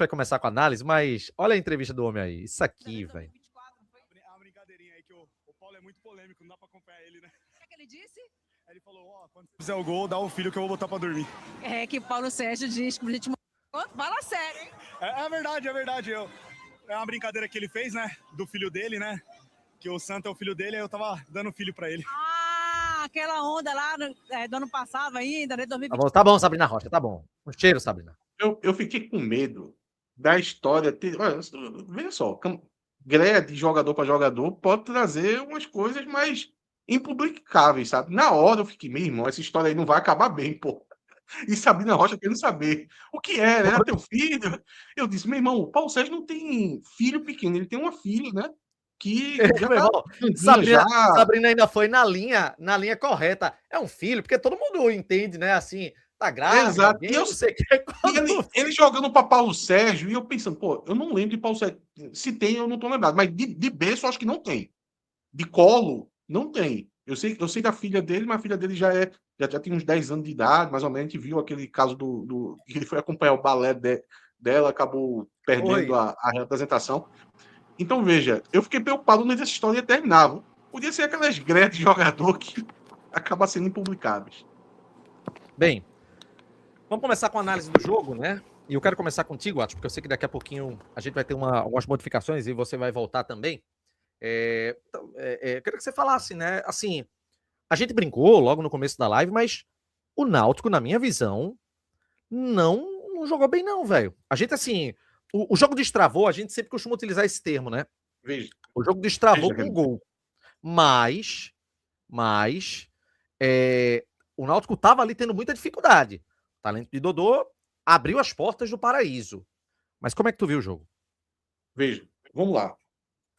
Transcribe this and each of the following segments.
vai começar com a análise, mas olha a entrevista do homem aí. Isso aqui, velho. A brincadeirinha aí que o Paulo é muito polêmico, não dá pra acompanhar ele, né? O que ele disse? Ele falou, quando fizer o gol, dá o filho que eu vou botar pra dormir. É que Paulo Sérgio diz que a gente... Fala sério, hein? É verdade, é verdade. É uma brincadeira que ele fez, né? Do filho dele, né? Que o Santo é o filho dele, aí eu tava dando filho pra ele. Aquela onda lá do ano passado ainda, né? 2020. Tá bom, Sabrina Rocha, tá bom. Um cheiro, Sabrina. Eu fiquei com medo da história. Olha, veja só, greia de jogador para jogador pode trazer umas coisas mais impublicáveis, sabe? Na hora eu fiquei, meu irmão, essa história aí não vai acabar bem, pô. E Sabrina Rocha querendo saber o que era teu filho. Eu disse, meu irmão, o Paulo Sérgio não tem filho pequeno, ele tem uma filha, né? Que já tá Sabrina ainda foi na linha correta. É um filho, porque todo mundo entende, né? Assim, tá grávida. Exato. E eu sei que ele jogando para Paulo Sérgio, e eu pensando, pô, eu não lembro de Paulo Sérgio. Se tem, eu não tô lembrado. Mas de berço, eu acho que não tem. De colo, não tem. Eu sei da filha dele, mas a filha dele já tem uns 10 anos de idade, mais ou menos. A gente viu aquele caso que ele foi acompanhar o balé dela, acabou perdendo a representação. Então, veja, eu fiquei preocupado onde essa história ia terminar. Podia ser aquelas greves de jogador que acabam sendo impublicadas. Bem, vamos começar com a análise do jogo, né? E eu quero começar contigo, Atos, porque eu sei que daqui a pouquinho a gente vai ter algumas modificações e você vai voltar também. Eu queria que você falasse, né? Assim, a gente brincou logo no começo da live, mas o Náutico, na minha visão, não jogou bem, não, velho. A gente, assim, o jogo destravou, a gente sempre costuma utilizar esse termo, né? Veja. O jogo destravou com gol. Mas o Náutico tava ali tendo muita dificuldade. O talento de Dodô abriu as portas do paraíso. Mas como é que tu viu o jogo? Veja, vamos lá.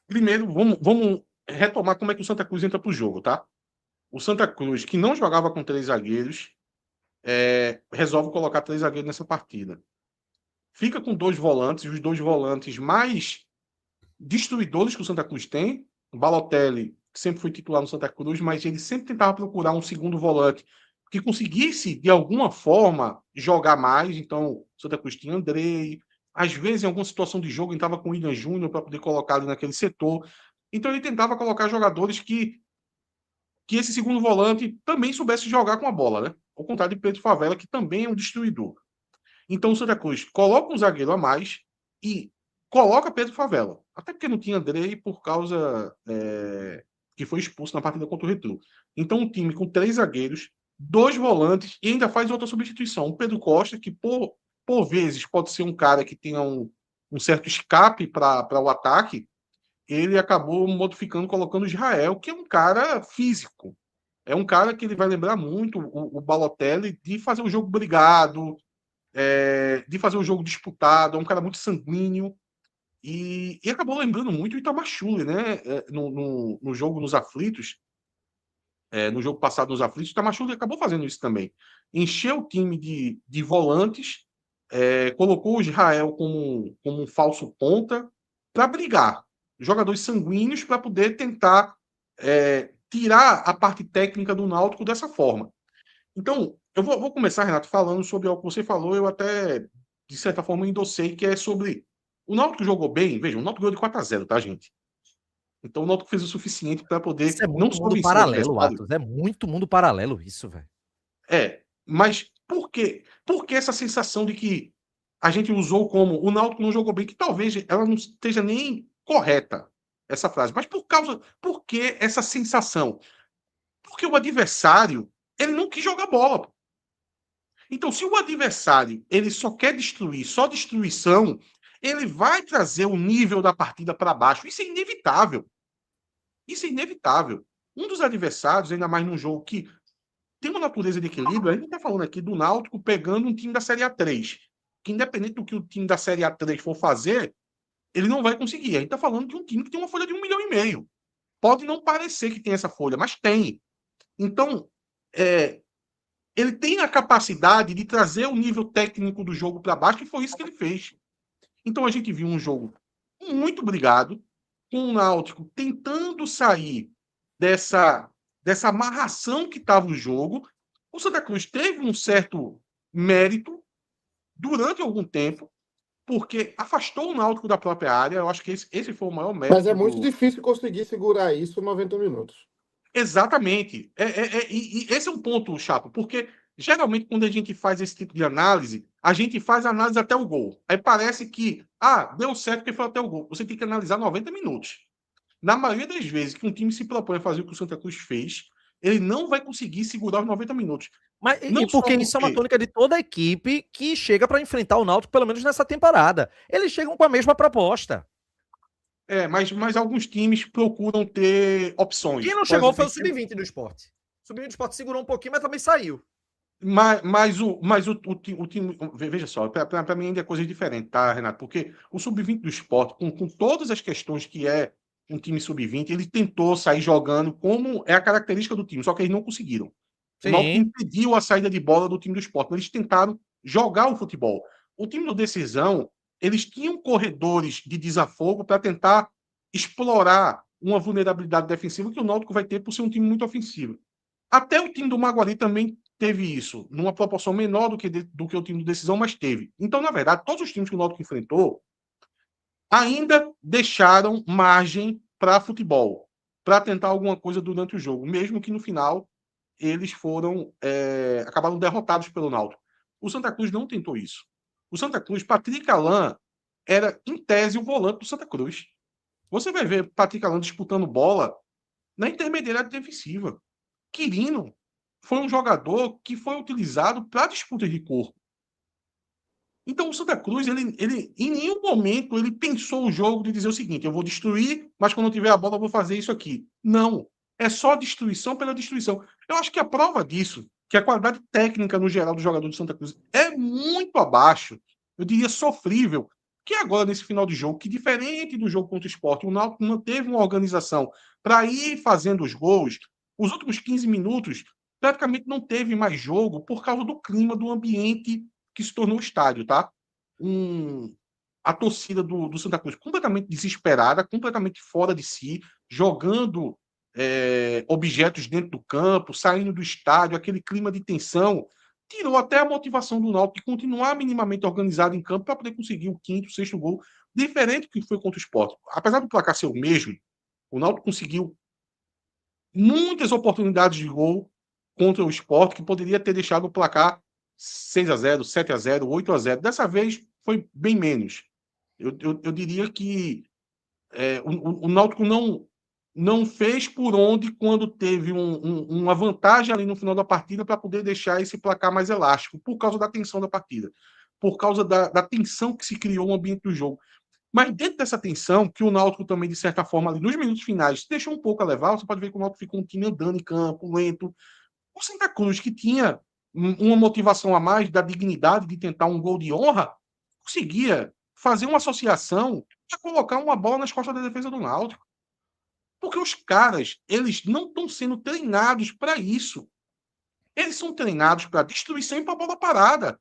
Primeiro, vamos retomar como é que o Santa Cruz entra pro jogo, tá? O Santa Cruz, que não jogava com 3 zagueiros, resolve colocar 3 zagueiros nessa partida. Fica com 2 volantes, os 2 volantes mais destruidores que o Santa Cruz tem. O Balotelli, que sempre foi titular no Santa Cruz, mas ele sempre tentava procurar um segundo volante que conseguisse, de alguma forma, jogar mais. Então, o Santa Cruz tinha Andrei. Às vezes, em alguma situação de jogo, ele estava com o William Júnior para poder colocar ali naquele setor. Então, ele tentava colocar jogadores que esse segundo volante também soubesse jogar com a bola, né? Ao contrário de Pedro Favela, que também é um destruidor. Então, o Santa Cruz coloca um zagueiro a mais e coloca Pedro Favela. Até porque não tinha Andrei por causa que foi expulso na partida contra o Retrô. Então, um time com 3 zagueiros, 2 volantes e ainda faz outra substituição. O Pedro Costa, que por vezes pode ser um cara que tenha um certo escape para o ataque, ele acabou modificando, colocando o Israel, que é um cara físico. É um cara que ele vai lembrar muito o Balotelli de fazer o jogo brigado, de fazer o jogo disputado, é um cara muito sanguíneo. E acabou lembrando muito o Itamachule, né? No jogo nos Aflitos, no jogo passado nos Aflitos, o Itamachule acabou fazendo isso também. Encheu o time de volantes, colocou o Israel como um falso ponta para brigar. Jogadores sanguíneos para poder tentar tirar a parte técnica do Náutico dessa forma. Então, eu vou começar, Renato, falando sobre o que você falou, eu até, de certa forma, endossei, que é sobre... O Náutico jogou bem, veja, o Náutico ganhou de 4-0, tá, gente? Então o Náutico fez o suficiente para poder... Isso é muito mundo paralelo, Atos. É muito mundo paralelo isso, velho. Mas por quê? Por que essa sensação de que a gente usou como o Náutico não jogou bem, que talvez ela não esteja nem correta, essa frase. Mas por que essa sensação? Porque o adversário, ele não quis jogar bola. Então, se o adversário ele só quer destruir, só destruição, ele vai trazer o nível da partida para baixo. Isso é inevitável. Isso é inevitável. Um dos adversários, ainda mais num jogo que tem uma natureza de equilíbrio, a gente está falando aqui do Náutico pegando um time da Série A3, que independente do que o time da Série A3 for fazer, ele não vai conseguir. A gente está falando de um time que tem uma folha de 1,5 milhão. Pode não parecer que tem essa folha, mas tem. Então, ele tem a capacidade de trazer o nível técnico do jogo para baixo, e foi isso que ele fez. Então, a gente viu um jogo muito brigado, com o Náutico tentando sair dessa amarração que estava o jogo. O Santa Cruz teve um certo mérito durante algum tempo, porque afastou o Náutico da própria área. Eu acho que esse foi o maior mérito. Mas é muito difícil conseguir segurar isso 90 minutos. Exatamente. E esse é um ponto chato, porque geralmente quando a gente faz esse tipo de análise, a gente faz análise até o gol. Aí parece que, deu certo porque foi até o gol. Você tem que analisar 90 minutos. Na maioria das vezes que um time se propõe a fazer o que o Santa Cruz fez, ele não vai conseguir segurar os 90 minutos. Mas, Não e porque só isso é uma porque- tônica de toda a equipe que chega para enfrentar o Náutico, pelo menos nessa temporada. Eles chegam com a mesma proposta. mas alguns times procuram ter opções. Quem não Por chegou exemplo, foi o Sub-20 do Sport. O Sub-20 do Sport segurou um pouquinho, mas também saiu. Mas o time. Veja só, para mim ainda é coisa diferente, tá, Renato? Porque o Sub-20 do Sport, com todas as questões que é um time Sub-20, ele tentou sair jogando como é a característica do time, só que eles não conseguiram. O Náutico impediu a saída de bola do time do Sport, mas eles tentaram jogar o futebol. O time do Decisão, eles tinham corredores de desafogo para tentar explorar uma vulnerabilidade defensiva que o Náutico vai ter por ser um time muito ofensivo. Até o time do Maguari também teve isso, numa proporção menor do que o time do Decisão, mas teve. Então, na verdade, todos os times que o Náutico enfrentou ainda deixaram margem para futebol, para tentar alguma coisa durante o jogo, mesmo que no final eles acabaram derrotados pelo Náutico. O Santa Cruz não tentou isso. O Santa Cruz, Patrick Alain, era, em tese, o volante do Santa Cruz. Você vai ver Patrick Alain disputando bola na intermediária defensiva. Quirino foi um jogador que foi utilizado para disputas de corpo. Então, o Santa Cruz, ele em nenhum momento, ele pensou o jogo de dizer o seguinte, eu vou destruir, mas quando eu tiver a bola eu vou fazer isso aqui. Não. É só destruição pela destruição. Eu acho que a prova disso, que a qualidade técnica no geral do jogador do Santa Cruz é muito abaixo, eu diria sofrível, que agora nesse final de jogo, que diferente do jogo contra o Sport, o Náutico não teve uma organização para ir fazendo os gols. Os últimos 15 minutos, praticamente não teve mais jogo por causa do clima, do ambiente que se tornou o estádio, tá? A torcida do Santa Cruz completamente desesperada, completamente fora de si, jogando objetos dentro do campo, saindo do estádio, aquele clima de tensão, tirou até a motivação do Náutico de continuar minimamente organizado em campo para poder conseguir o quinto, o sexto gol, diferente do que foi contra o Sport. Apesar do placar ser o mesmo, o Náutico conseguiu muitas oportunidades de gol contra o Sport, que poderia ter deixado o placar 6-0, 7-0, 8-0. Dessa vez foi bem menos. Eu diria que o Náutico não fez por onde quando teve uma vantagem ali no final da partida para poder deixar esse placar mais elástico, por causa da tensão da partida, por causa da tensão que se criou no ambiente do jogo. Mas dentro dessa tensão, que o Náutico também, de certa forma, ali nos minutos finais, deixou um pouco a levar, você pode ver que o Náutico ficou um time andando em campo, lento. O Santa Cruz, que tinha uma motivação a mais da dignidade de tentar um gol de honra, conseguia fazer uma associação para colocar uma bola nas costas da defesa do Náutico. Porque os caras, eles não estão sendo treinados para isso. Eles são treinados para destruição e para bola parada.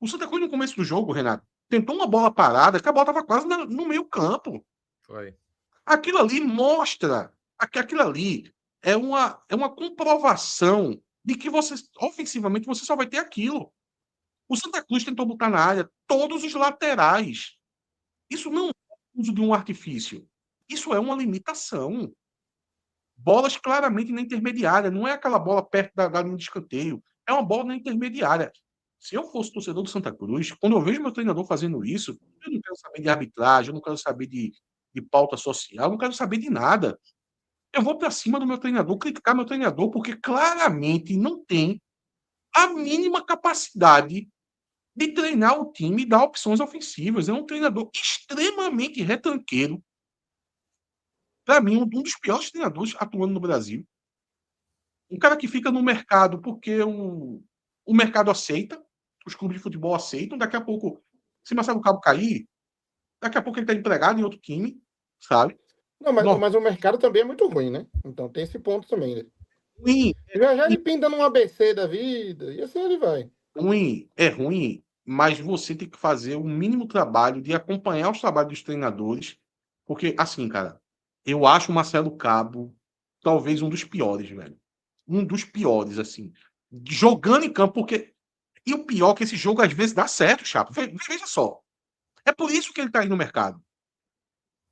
O Santa Cruz, no começo do jogo, Renato, tentou uma bola parada, que a bola estava quase no meio campo. Foi. Aquilo ali mostra que aquilo ali é uma comprovação de que você, ofensivamente, você só vai ter aquilo. O Santa Cruz tentou botar na área todos os laterais. Isso não é o uso de um artifício. Isso é uma limitação. Bolas claramente na intermediária. Não é aquela bola perto da linha de escanteio. É uma bola na intermediária. Se eu fosse torcedor do Santa Cruz, quando eu vejo meu treinador fazendo isso, eu não quero saber de arbitragem, eu não quero saber de pauta social, eu não quero saber de nada. Eu vou para cima do meu treinador, criticar meu treinador, porque claramente não tem a mínima capacidade de treinar o time e dar opções ofensivas. É um treinador extremamente retranqueiro. Para mim, um dos piores treinadores atuando no Brasil. Um cara que fica no mercado porque o mercado aceita, os clubes de futebol aceitam. Daqui a pouco, se Marcelo Cabo cair, daqui a pouco ele está empregado em outro time, sabe? Não, mas o mercado também é muito ruim, né? Então tem esse ponto também, né? Ruim, Já ele pinta num ABC da vida, e assim ele vai. ruim, mas você tem que fazer o mínimo trabalho de acompanhar os trabalhos dos treinadores, porque, assim, cara, eu acho o Marcelo Cabo talvez um dos piores, velho. Um dos piores, assim. Jogando em campo, porque... E o pior é que esse jogo às vezes dá certo, Chapo. Veja só. É por isso que ele está aí no mercado.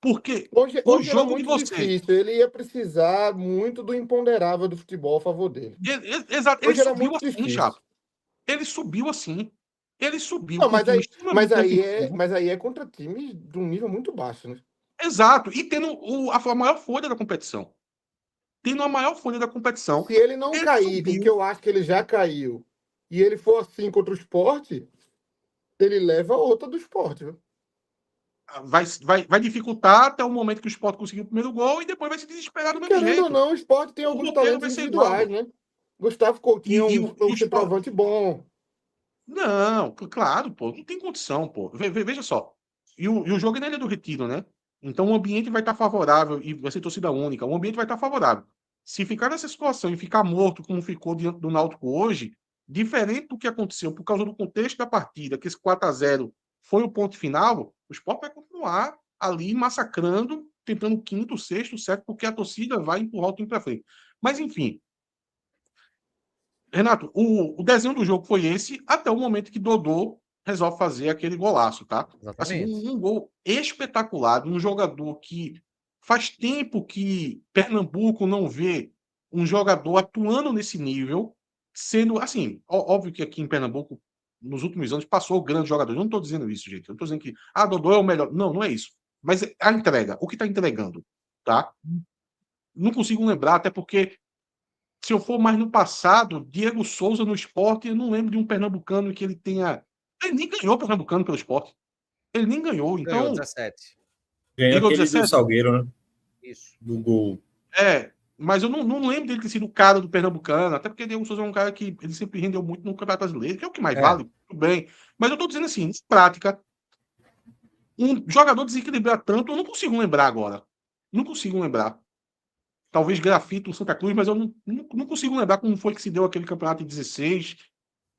Porque Hoje o era jogo de muito você... difícil. Ele ia precisar muito do imponderável do futebol a favor dele. Exato, ele Hoje era subiu muito assim, difícil. Chapo. Ele subiu assim. Ele subiu Não, com um time extremamente defensivo. mas aí é contra times de um nível muito baixo, né? Exato. E tendo a maior folha da competição. Tendo a maior folha da competição. Se ele não Ele cair, com o que subiu. eu acho que ele já caiu, e ele for assim contra o Sport, ele leva outra do Sport, viu? Vai dificultar até o momento que o Sport conseguir o primeiro gol e depois vai se desesperar do E mesmo querendo ou jeito. não, o Sport tem O alguns roteiro talentos vai ser igual. individuais, né? Gustavo Coutinho é E o um Sport... centroavante bom. Não, claro, pô. Não tem condição, pô. Veja só. E o jogo é na Ilha do Retiro, né? Então o ambiente vai estar favorável e vai ser torcida única. O ambiente vai estar favorável. Se ficar nessa situação e ficar morto como ficou diante do Náutico hoje, diferente do que aconteceu por causa do contexto da partida, que esse 4-0 foi o ponto final, o Sport vai continuar ali massacrando, tentando o quinto, o sexto, o sétimo, porque a torcida vai empurrar o time para frente. Mas enfim, Renato, o desenho do jogo foi esse, até o momento que Dodô resolve fazer aquele golaço, tá? Assim, Exatamente. um gol espetacular de um jogador que faz tempo que Pernambuco não vê um jogador atuando nesse nível, sendo, assim, óbvio que aqui em Pernambuco, nos últimos anos, passou grandes jogadores. Eu não estou dizendo isso, gente. Eu não estou dizendo que, Dodô é o melhor. Não, não é isso. Mas a entrega, o que está entregando, tá? Não consigo lembrar, até porque se eu for mais no passado, Diego Souza no Sport, eu não lembro de um pernambucano que ele tenha... Ele nem ganhou o pernambucano pelo Sport. Ele nem ganhou. Ganhou Então, 17. ele Ganhou ganhou aquele do 17? Salgueiro, né? Isso. Do gol. Mas eu não lembro dele ter sido o cara do pernambucano, até porque Diego Souza é um cara que ele sempre rendeu muito no Campeonato Brasileiro, que é o que mais vale, tudo bem. Mas eu tô dizendo assim, em prática, um jogador desequilibrar tanto, eu não consigo lembrar agora. Não consigo lembrar. Talvez Grafito, Santa Cruz, mas eu não consigo lembrar como foi que se deu aquele campeonato em 16.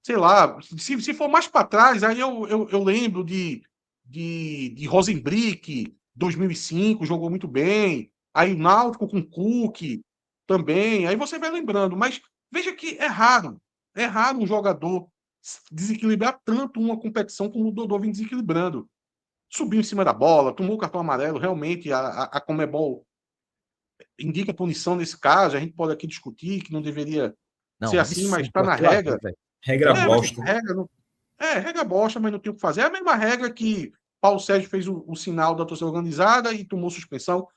Sei lá, se for mais para trás, aí eu lembro de Rosenbrick, 2005, jogou muito bem. Aí Náutico com Cook também. Aí você vai lembrando. Mas veja que é raro um jogador desequilibrar tanto uma competição como o Dodô vem desequilibrando. Subiu em cima da bola, tomou o cartão amarelo. Realmente, a Conmebol indica punição nesse caso. A gente pode aqui discutir que não deveria Não, ser assim, mas está absurdo na aquilo ali, regra. velho. Regra Mas bosta. regra, regra bosta, mas não tem o que fazer. É a mesma regra que Paulo Sérgio fez o sinal da torcida organizada e tomou suspensão.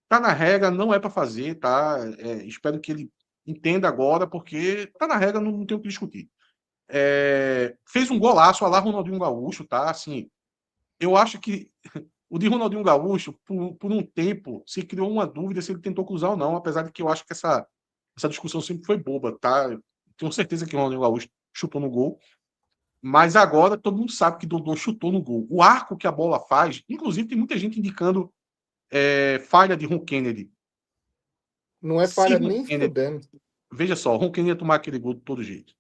Tá na regra, não é para fazer, tá? Espero que ele entenda agora, porque tá na regra, não tem o que discutir. Fez um golaço, a lá Ronaldinho Gaúcho, tá? Assim, eu acho que o de Ronaldinho Gaúcho, por um tempo, se criou uma dúvida se ele tentou cruzar ou não, apesar de que eu acho que essa discussão sempre foi boba, tá? Tenho certeza que o Ronaldinho Gaúcho chutou no gol. Mas agora todo mundo sabe que Dodô chutou no gol. O arco que a bola faz, inclusive tem muita gente indicando falha de Ron Kennedy. Não é Se falha Ron nem Kennedy, fudendo. veja só, Ron Kennedy ia tomar aquele gol de todo jeito.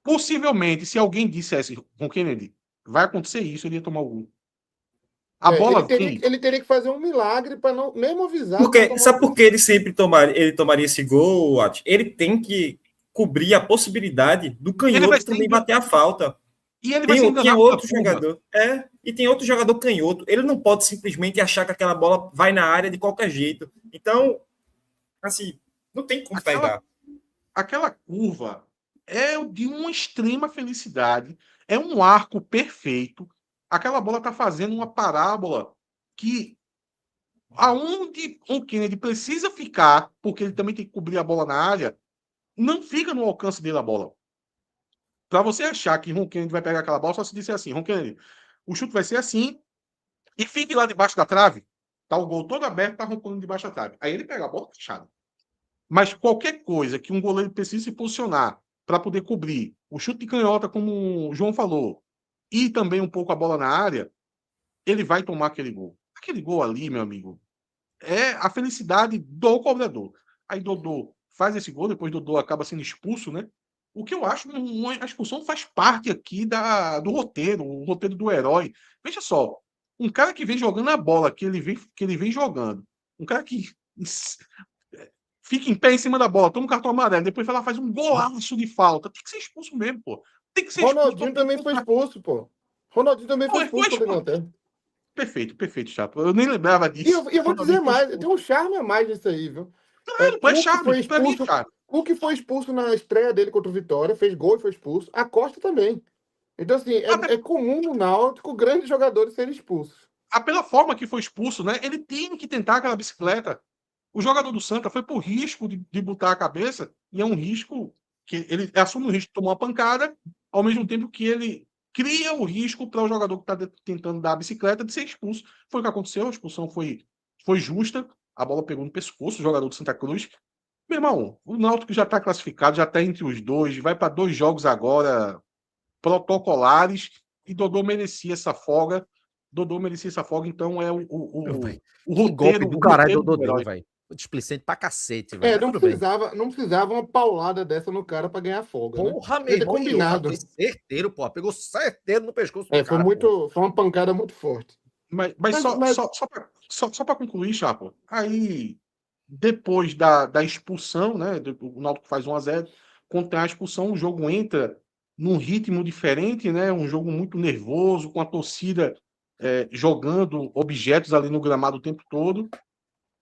Possivelmente, se alguém dissesse Ron Kennedy, vai acontecer isso, ele ia tomar o gol. A bola vem. Ele teria que fazer um milagre para não, mesmo avisar. Porque, sabe por que ele sempre tomaria esse gol, Watt? Ele tem que cobrir a possibilidade do canhoto também bater a falta. E ele vai ser Tinha enganado outro pela curva. jogador. E tem outro jogador canhoto. Ele não pode simplesmente achar que aquela bola vai na área de qualquer jeito. Então, assim, não tem como pegar. Aquela curva é de uma extrema felicidade. É um arco perfeito. Aquela bola está fazendo uma parábola que aonde o Kennedy precisa ficar, porque ele também tem que cobrir a bola na área, não fica no alcance dele a bola. Para você achar que Ron Kennedy vai pegar aquela bola, só se disser assim, Ron Kennedy, o chute vai ser assim e fique lá debaixo da trave. Tá o gol todo aberto, tá Ron Kennedy debaixo da trave. Aí ele pega a bola fechada. Mas qualquer coisa que um goleiro precise se posicionar para poder cobrir o chute de canhota, como o João falou, e também um pouco a bola na área, ele vai tomar aquele gol. Aquele gol ali, meu amigo, é a felicidade do cobrador. Aí Dodô faz esse gol, depois Dodô acaba sendo expulso, né? O que eu acho, a expulsão faz parte aqui do roteiro, o roteiro do herói. Veja só, um cara que vem jogando a bola, que ele vem jogando, um cara que fica em pé em cima da bola, toma um cartão amarelo, depois vai lá faz um golaço de falta. Tem que ser expulso mesmo, pô. Tem que ser expulso. Ronaldinho também foi expulso, pô. Ronaldinho também Foi foi expulso contra a Inglaterra. Perfeito, Chapo. Eu nem lembrava E disso. eu vou dizer mais, tem um charme a mais nisso aí, viu? É charme, pra mim, cara. O que foi expulso na estreia dele contra o Vitória, fez gol e foi expulso. A Costa também. Então, assim, é comum no Náutico grandes jogadores serem expulsos. Pela forma que foi expulso, né? Ele tem que tentar aquela bicicleta. O jogador do Santa foi por risco de botar a cabeça, e é um risco que ele assume o risco de tomar uma pancada, ao mesmo tempo que ele cria o risco para o jogador que está tentando dar a bicicleta de ser expulso. Foi o que aconteceu, a expulsão foi justa, a bola pegou no pescoço do jogador do Santa Cruz. Meu irmão, o Náutico já está classificado, já está entre os dois, vai para 2 jogos agora protocolares, e Dodô merecia essa folga. Então é o Que golpe do caralho do Dodô, herói. velho. Displicente pra cacete, velho. Não precisava uma paulada dessa no cara pra ganhar folga, né? Porra, meu Ele irmão, combinado. foi certeiro, pô. Pegou certeiro no pescoço do cara. Foi uma pancada muito forte. Mas só para concluir, Chapo, aí depois da expulsão, né? O Náutico faz 1-0, contra a expulsão, o jogo entra num ritmo diferente, né? Um jogo muito nervoso, com a torcida jogando objetos ali no gramado o tempo todo.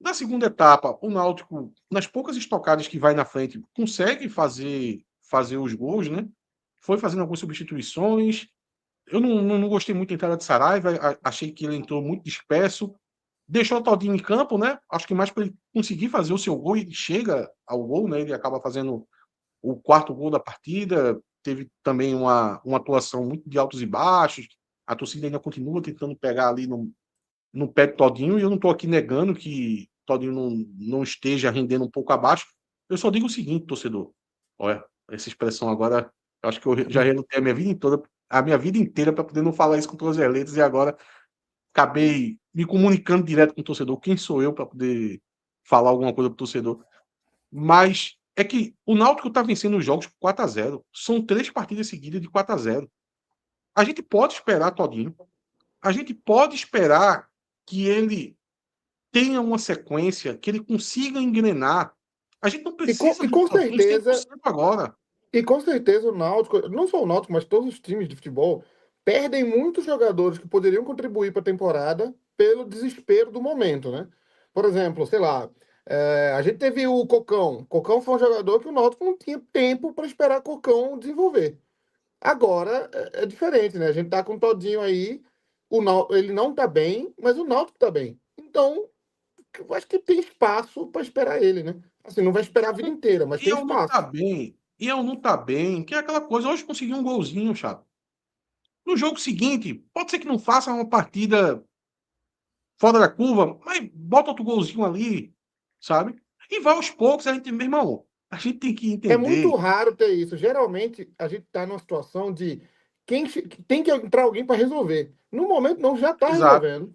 Na segunda etapa, o Náutico, nas poucas estocadas que vai na frente, consegue fazer os gols, né? Foi fazendo algumas substituições. Eu não gostei muito da entrada de Saraiva, achei que ele entrou muito disperso. Deixou o Todinho em campo, né? Acho que mais para ele conseguir fazer o seu gol, e ele chega ao gol, né? Ele acaba fazendo o 4º gol da partida. Teve também uma atuação muito de altos e baixos. A torcida ainda continua tentando pegar ali no pé do Todinho, e eu não estou aqui negando que Todinho não esteja rendendo um pouco abaixo. Eu só digo o seguinte, torcedor. Olha, essa expressão agora, eu acho que eu já relutei a minha vida inteira para poder não falar isso com todas as letras, e agora acabei me comunicando direto com o torcedor. Quem sou eu para poder falar alguma coisa para o torcedor? Mas é que o Náutico está vencendo os jogos por 4-0. São 3 partidas seguidas de 4-0. A gente pode esperar Todinho. A gente pode esperar que ele tenha uma sequência, que ele consiga engrenar. A gente não precisa com certeza 100% agora. E com certeza o Náutico, não só o Náutico, mas todos os times de futebol, perdem muitos jogadores que poderiam contribuir para a temporada pelo desespero do momento, né? Por exemplo, sei lá, a gente teve o Cocão. Cocão foi um jogador que o Náutico não tinha tempo para esperar Cocão desenvolver. Agora é diferente, né? A gente tá com o Todinho aí, ele não tá bem, mas o Náutico tá bem. Então, eu acho que tem espaço para esperar ele, né? Assim, não vai esperar a vida inteira, mas tem espaço. E eu não tá bem, que é aquela coisa, hoje consegui um golzinho, chato. No jogo seguinte, pode ser que não faça uma partida fora da curva, mas bota outro golzinho ali, sabe? E vai aos poucos, meu irmão, a gente tem que entender. É muito raro ter isso. Geralmente, a gente tá numa situação de tem que entrar alguém para resolver. No momento, não, já tá resolvendo.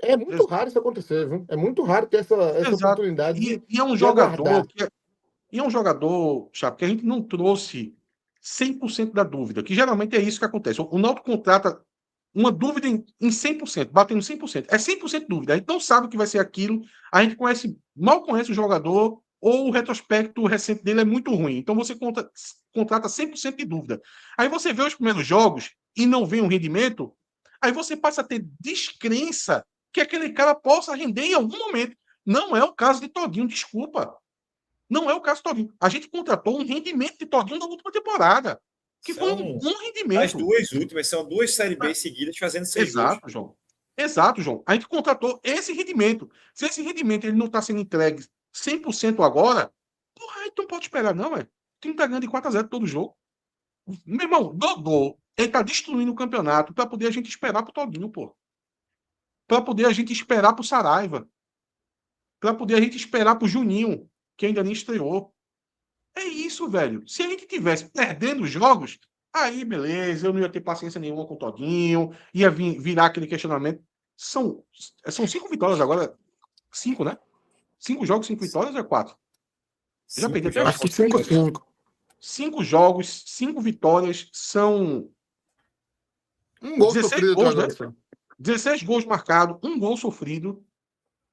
É muito raro isso acontecer, viu? É muito raro ter essa oportunidade. E é um jogador Chapo, que a gente não trouxe 100% da dúvida, que geralmente é isso que acontece. O Náutico contrata uma dúvida em 100%, batendo 100%. É 100% dúvida. A gente não sabe o que vai ser aquilo, a gente mal conhece o jogador, ou o retrospecto recente dele é muito ruim. Então você contrata 100% de dúvida. Aí você vê os primeiros jogos e não vê um rendimento, aí você passa a ter descrença que aquele cara possa render em algum momento. Não é o caso de Todinho, desculpa. Não é o caso de Todinho. A gente contratou um rendimento de Todinho na última temporada, que foi um rendimento. As 2 últimas são 2 Série B seguidas fazendo 6 gols. Exato, João. A gente contratou esse rendimento. Se esse rendimento ele não está sendo entregue 100% agora, porra, a gente não pode esperar, não, velho. Tem que estar ganhando de 4-0 todo jogo. Meu irmão, Dodô, ele está destruindo o campeonato para poder a gente esperar pro Todinho, pô. Para poder a gente esperar pro Saraiva. Para poder a gente esperar pro Juninho, que ainda nem estreou. É isso, velho. Se a gente tivesse perdendo os jogos, aí beleza, eu não ia ter paciência nenhuma com o Todinho, ia virar aquele questionamento. São 5 vitórias agora. 5, né? 5 jogos, 5 vitórias ou é 4? Já perdi até acho que 5. 5 jogos, 5 vitórias, são um gol 16 gols, né? 16 gols marcados, 1 gol sofrido.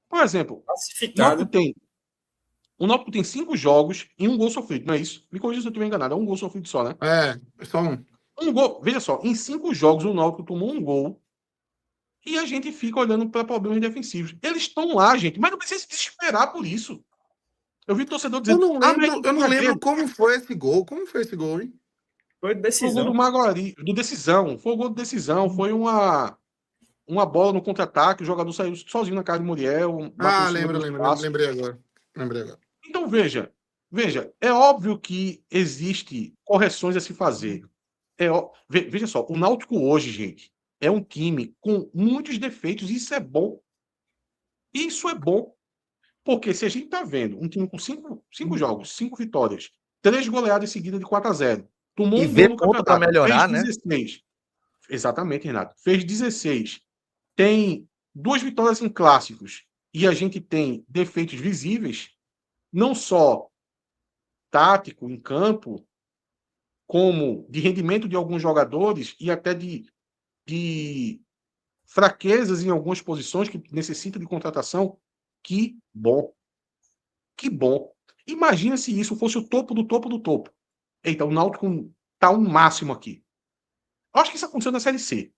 Por exemplo, o Náutico tem 5 jogos e 1 gol sofrido, não é isso? Me corrija se eu estiver enganado, é 1 gol sofrido só, né? É só um. Um gol, veja só, em 5 jogos o Náutico tomou um gol e a gente fica olhando para problemas defensivos. Eles estão lá, gente, mas não precisa se desesperar por isso. Eu vi torcedor Eu dizendo, não mas lembro, eu não lembro como foi esse gol. Como foi esse gol, hein? Foi de foi o gol do decisão. Maguari, do decisão. Foi o gol de decisão, foi uma bola no contra-ataque, o jogador saiu sozinho na cara de Muriel. Ah, lembrei agora. Então, veja, é óbvio que existe correções a se fazer. Veja só, o Náutico hoje, gente, é um time com muitos defeitos, e isso é bom. Isso é bom. Porque se a gente está vendo um time com 5 jogos, 5 vitórias, 3 goleadas seguidas de 4-0, tomou E um ver gol no ponto para campeonato, melhorar, fez né? 16. Exatamente, Renato. Fez 16. Tem 2 vitórias em clássicos e a gente tem defeitos visíveis, não só tático em campo, como de rendimento de alguns jogadores e até de fraquezas em algumas posições que necessitam de contratação. Que bom. Que bom. Imagina se isso fosse o topo do topo do topo. Eita, o Náutico tá um máximo aqui. Eu acho que isso aconteceu na Série C.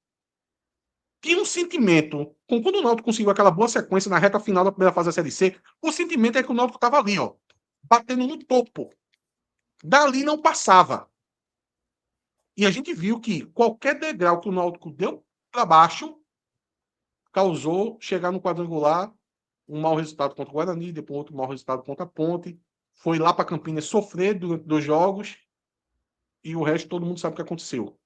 Tinha um sentimento, quando o Náutico conseguiu aquela boa sequência na reta final da primeira fase da Série C, o sentimento é que o Náutico estava ali, ó, batendo no topo. Dali não passava. E a gente viu que qualquer degrau que o Náutico deu para baixo causou chegar no quadrangular, um mau resultado contra o Guarani, depois outro mau resultado contra a Ponte, foi lá para Campinas sofrer durante 2 jogos e o resto todo mundo sabe o que aconteceu.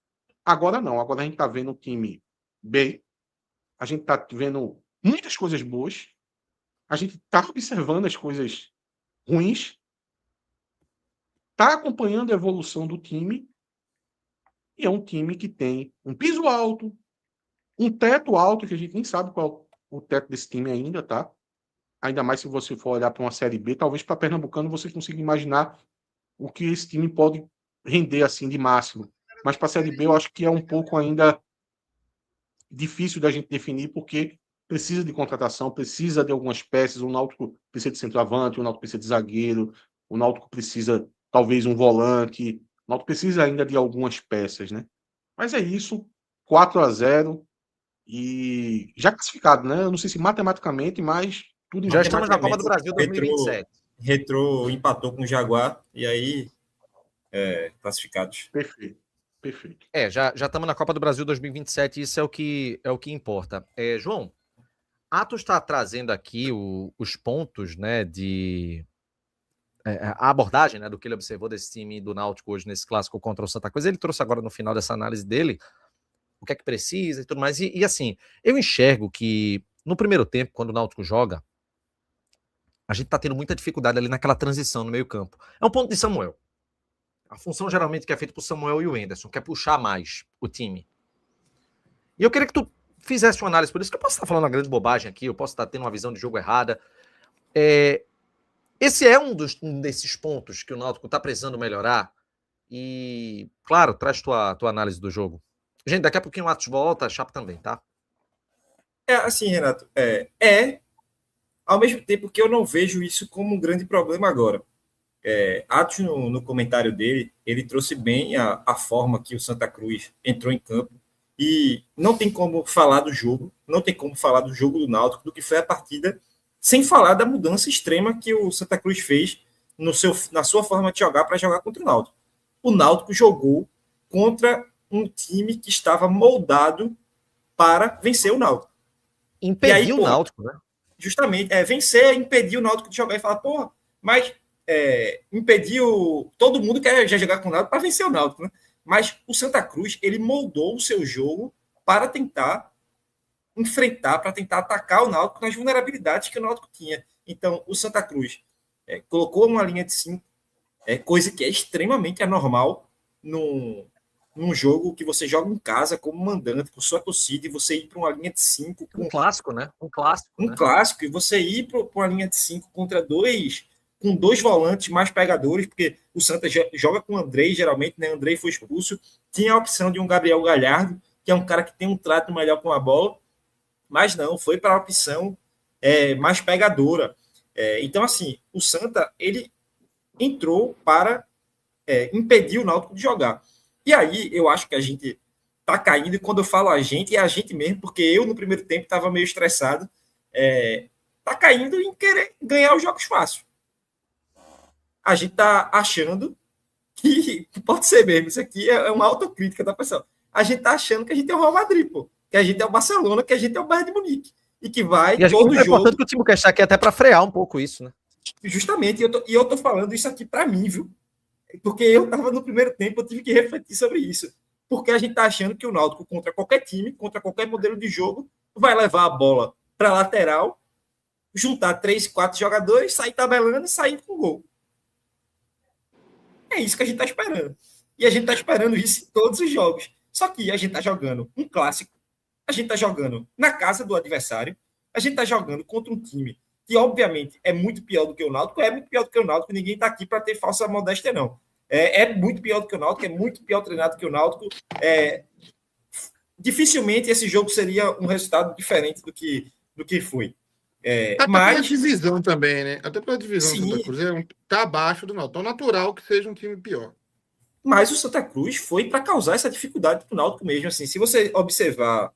Agora não, agora a gente está vendo o time bem, a gente está vendo muitas coisas boas, a gente está observando as coisas ruins, está acompanhando a evolução do time e é um time que tem um piso alto, um teto alto, que a gente nem sabe qual é o teto desse time ainda, tá? Ainda mais se você for olhar para uma Série B, talvez para Pernambucano você consiga imaginar o que esse time pode render assim de máximo. Mas para a Série B eu acho que é um pouco ainda difícil da gente definir, porque precisa de contratação, precisa de algumas peças, o Náutico precisa de centroavante, o Náutico precisa de zagueiro, o Náutico precisa talvez um volante, o Náutico precisa ainda de algumas peças, né? Mas é isso, 4-0 e já classificado, né? Eu não sei se matematicamente, mas tudo Já estamos na Copa do Brasil 2027. Retrô empatou com o Jaguar e aí classificados. Perfeito. Já estamos na Copa do Brasil 2027 e isso é o que importa. João, Atos está trazendo aqui os pontos, né, a abordagem, né, do que ele observou desse time do Náutico hoje nesse clássico contra o Santa Cruz. Ele trouxe agora no final dessa análise dele o que é que precisa e tudo mais. E assim, eu enxergo que no primeiro tempo, quando o Náutico joga, a gente tá tendo muita dificuldade ali naquela transição no meio campo. É um ponto de Samuel. A função geralmente que é feita por Samuel e o Enderson, que é puxar mais o time. E eu queria que tu fizesse uma análise por isso, que eu posso estar falando uma grande bobagem aqui, eu posso estar tendo uma visão de jogo errada. Esse é um desses pontos que o Náutico está precisando melhorar. E, claro, traz tua análise do jogo. Gente, daqui a pouquinho o Atos volta, a Chape também, tá? Assim, Renato, ao mesmo tempo que eu não vejo isso como um grande problema agora. Atos, no comentário dele, ele trouxe bem a forma que o Santa Cruz entrou em campo e não tem como falar do jogo, não tem como falar do jogo do Náutico, do que foi a partida, sem falar da mudança extrema que o Santa Cruz fez na sua forma de jogar para jogar contra o Náutico. O Náutico jogou contra um time que estava moldado para vencer o Náutico. Impediu o Náutico, né? Justamente, vencer, impedir o Náutico de jogar e falar, porra, mas impediu, todo mundo quer já jogar com o Náutico para vencer o Náutico, né? Mas o Santa Cruz, ele moldou o seu jogo para tentar enfrentar, para tentar atacar o Náutico nas vulnerabilidades que o Náutico tinha. Então, o Santa Cruz colocou uma linha de 5, coisa que é extremamente anormal num jogo que você joga em casa como mandante, com sua torcida, e você ir para uma linha de 5. Um clássico, né? Um clássico, e você ir para uma linha de 5 contra com 2 volantes mais pegadores, porque o Santa joga com o Andrei, geralmente, né? O Andrei foi expulso. Tinha a opção de um Gabriel Galhardo, que é um cara que tem um trato melhor com a bola, mas não, foi para a opção mais pegadora. Então, assim, o Santa, ele entrou para impedir o Náutico de jogar. E aí eu acho que a gente tá caindo, e quando eu falo a gente, é a gente mesmo, porque eu no primeiro tempo estava meio estressado, tá caindo em querer ganhar os jogos fáceis. A gente tá achando que pode ser mesmo, isso aqui é uma autocrítica da pessoa. A gente tá achando que a gente é o Real Madrid, pô, que a gente é o Barcelona, que a gente é o Bayern de Munique, e que vai E todo é jogo... importante que o time Cash aqui até para frear um pouco isso, né? Justamente, e eu tô falando isso aqui para mim, viu? Porque eu tava no primeiro tempo, eu tive que refletir sobre isso. Porque a gente tá achando que o Náutico, contra qualquer time, contra qualquer modelo de jogo, vai levar a bola para lateral, juntar 3, 4 jogadores, sair tabelando e sair com gol. É isso que a gente tá esperando. E a gente tá esperando isso em todos os jogos. Só que a gente tá jogando um clássico, a gente tá jogando na casa do adversário, a gente tá jogando contra um time que, obviamente, é muito pior do que o Náutico, ninguém tá aqui para ter falsa modéstia, não. É muito pior do que o Náutico, é muito pior treinado que o Náutico. Dificilmente esse jogo seria um resultado diferente do que foi. Até pela divisão também, né? Até pela divisão do Santa Cruz. Tá abaixo do Náutico. Então, natural que seja um time pior. Mas o Santa Cruz foi para causar essa dificuldade para o Náutico mesmo. Assim, se você observar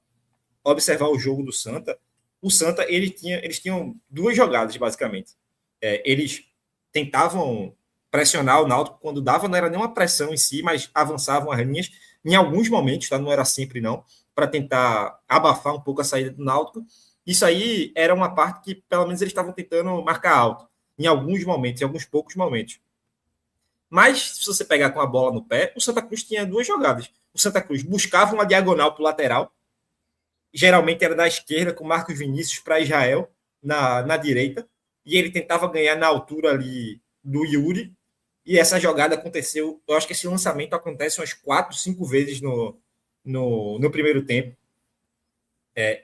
o jogo do Santa, o Santa eles tinham duas jogadas, basicamente. Eles tentavam pressionar o Náutico quando dava, não era nem uma pressão em si, mas avançavam as linhas em alguns momentos, tá? Não era sempre não, para tentar abafar um pouco a saída do Náutico. Isso aí era uma parte que, pelo menos, eles estavam tentando marcar alto, em alguns momentos, em alguns poucos momentos. Mas, se você pegar com a bola no pé, o Santa Cruz tinha duas jogadas. O Santa Cruz buscava uma diagonal para o lateral, geralmente era da esquerda, com Marcos Vinícius para Israel, na direita, e ele tentava ganhar na altura ali do Yuri, e essa jogada aconteceu, eu acho que esse lançamento acontece umas 4, 5 vezes no primeiro tempo.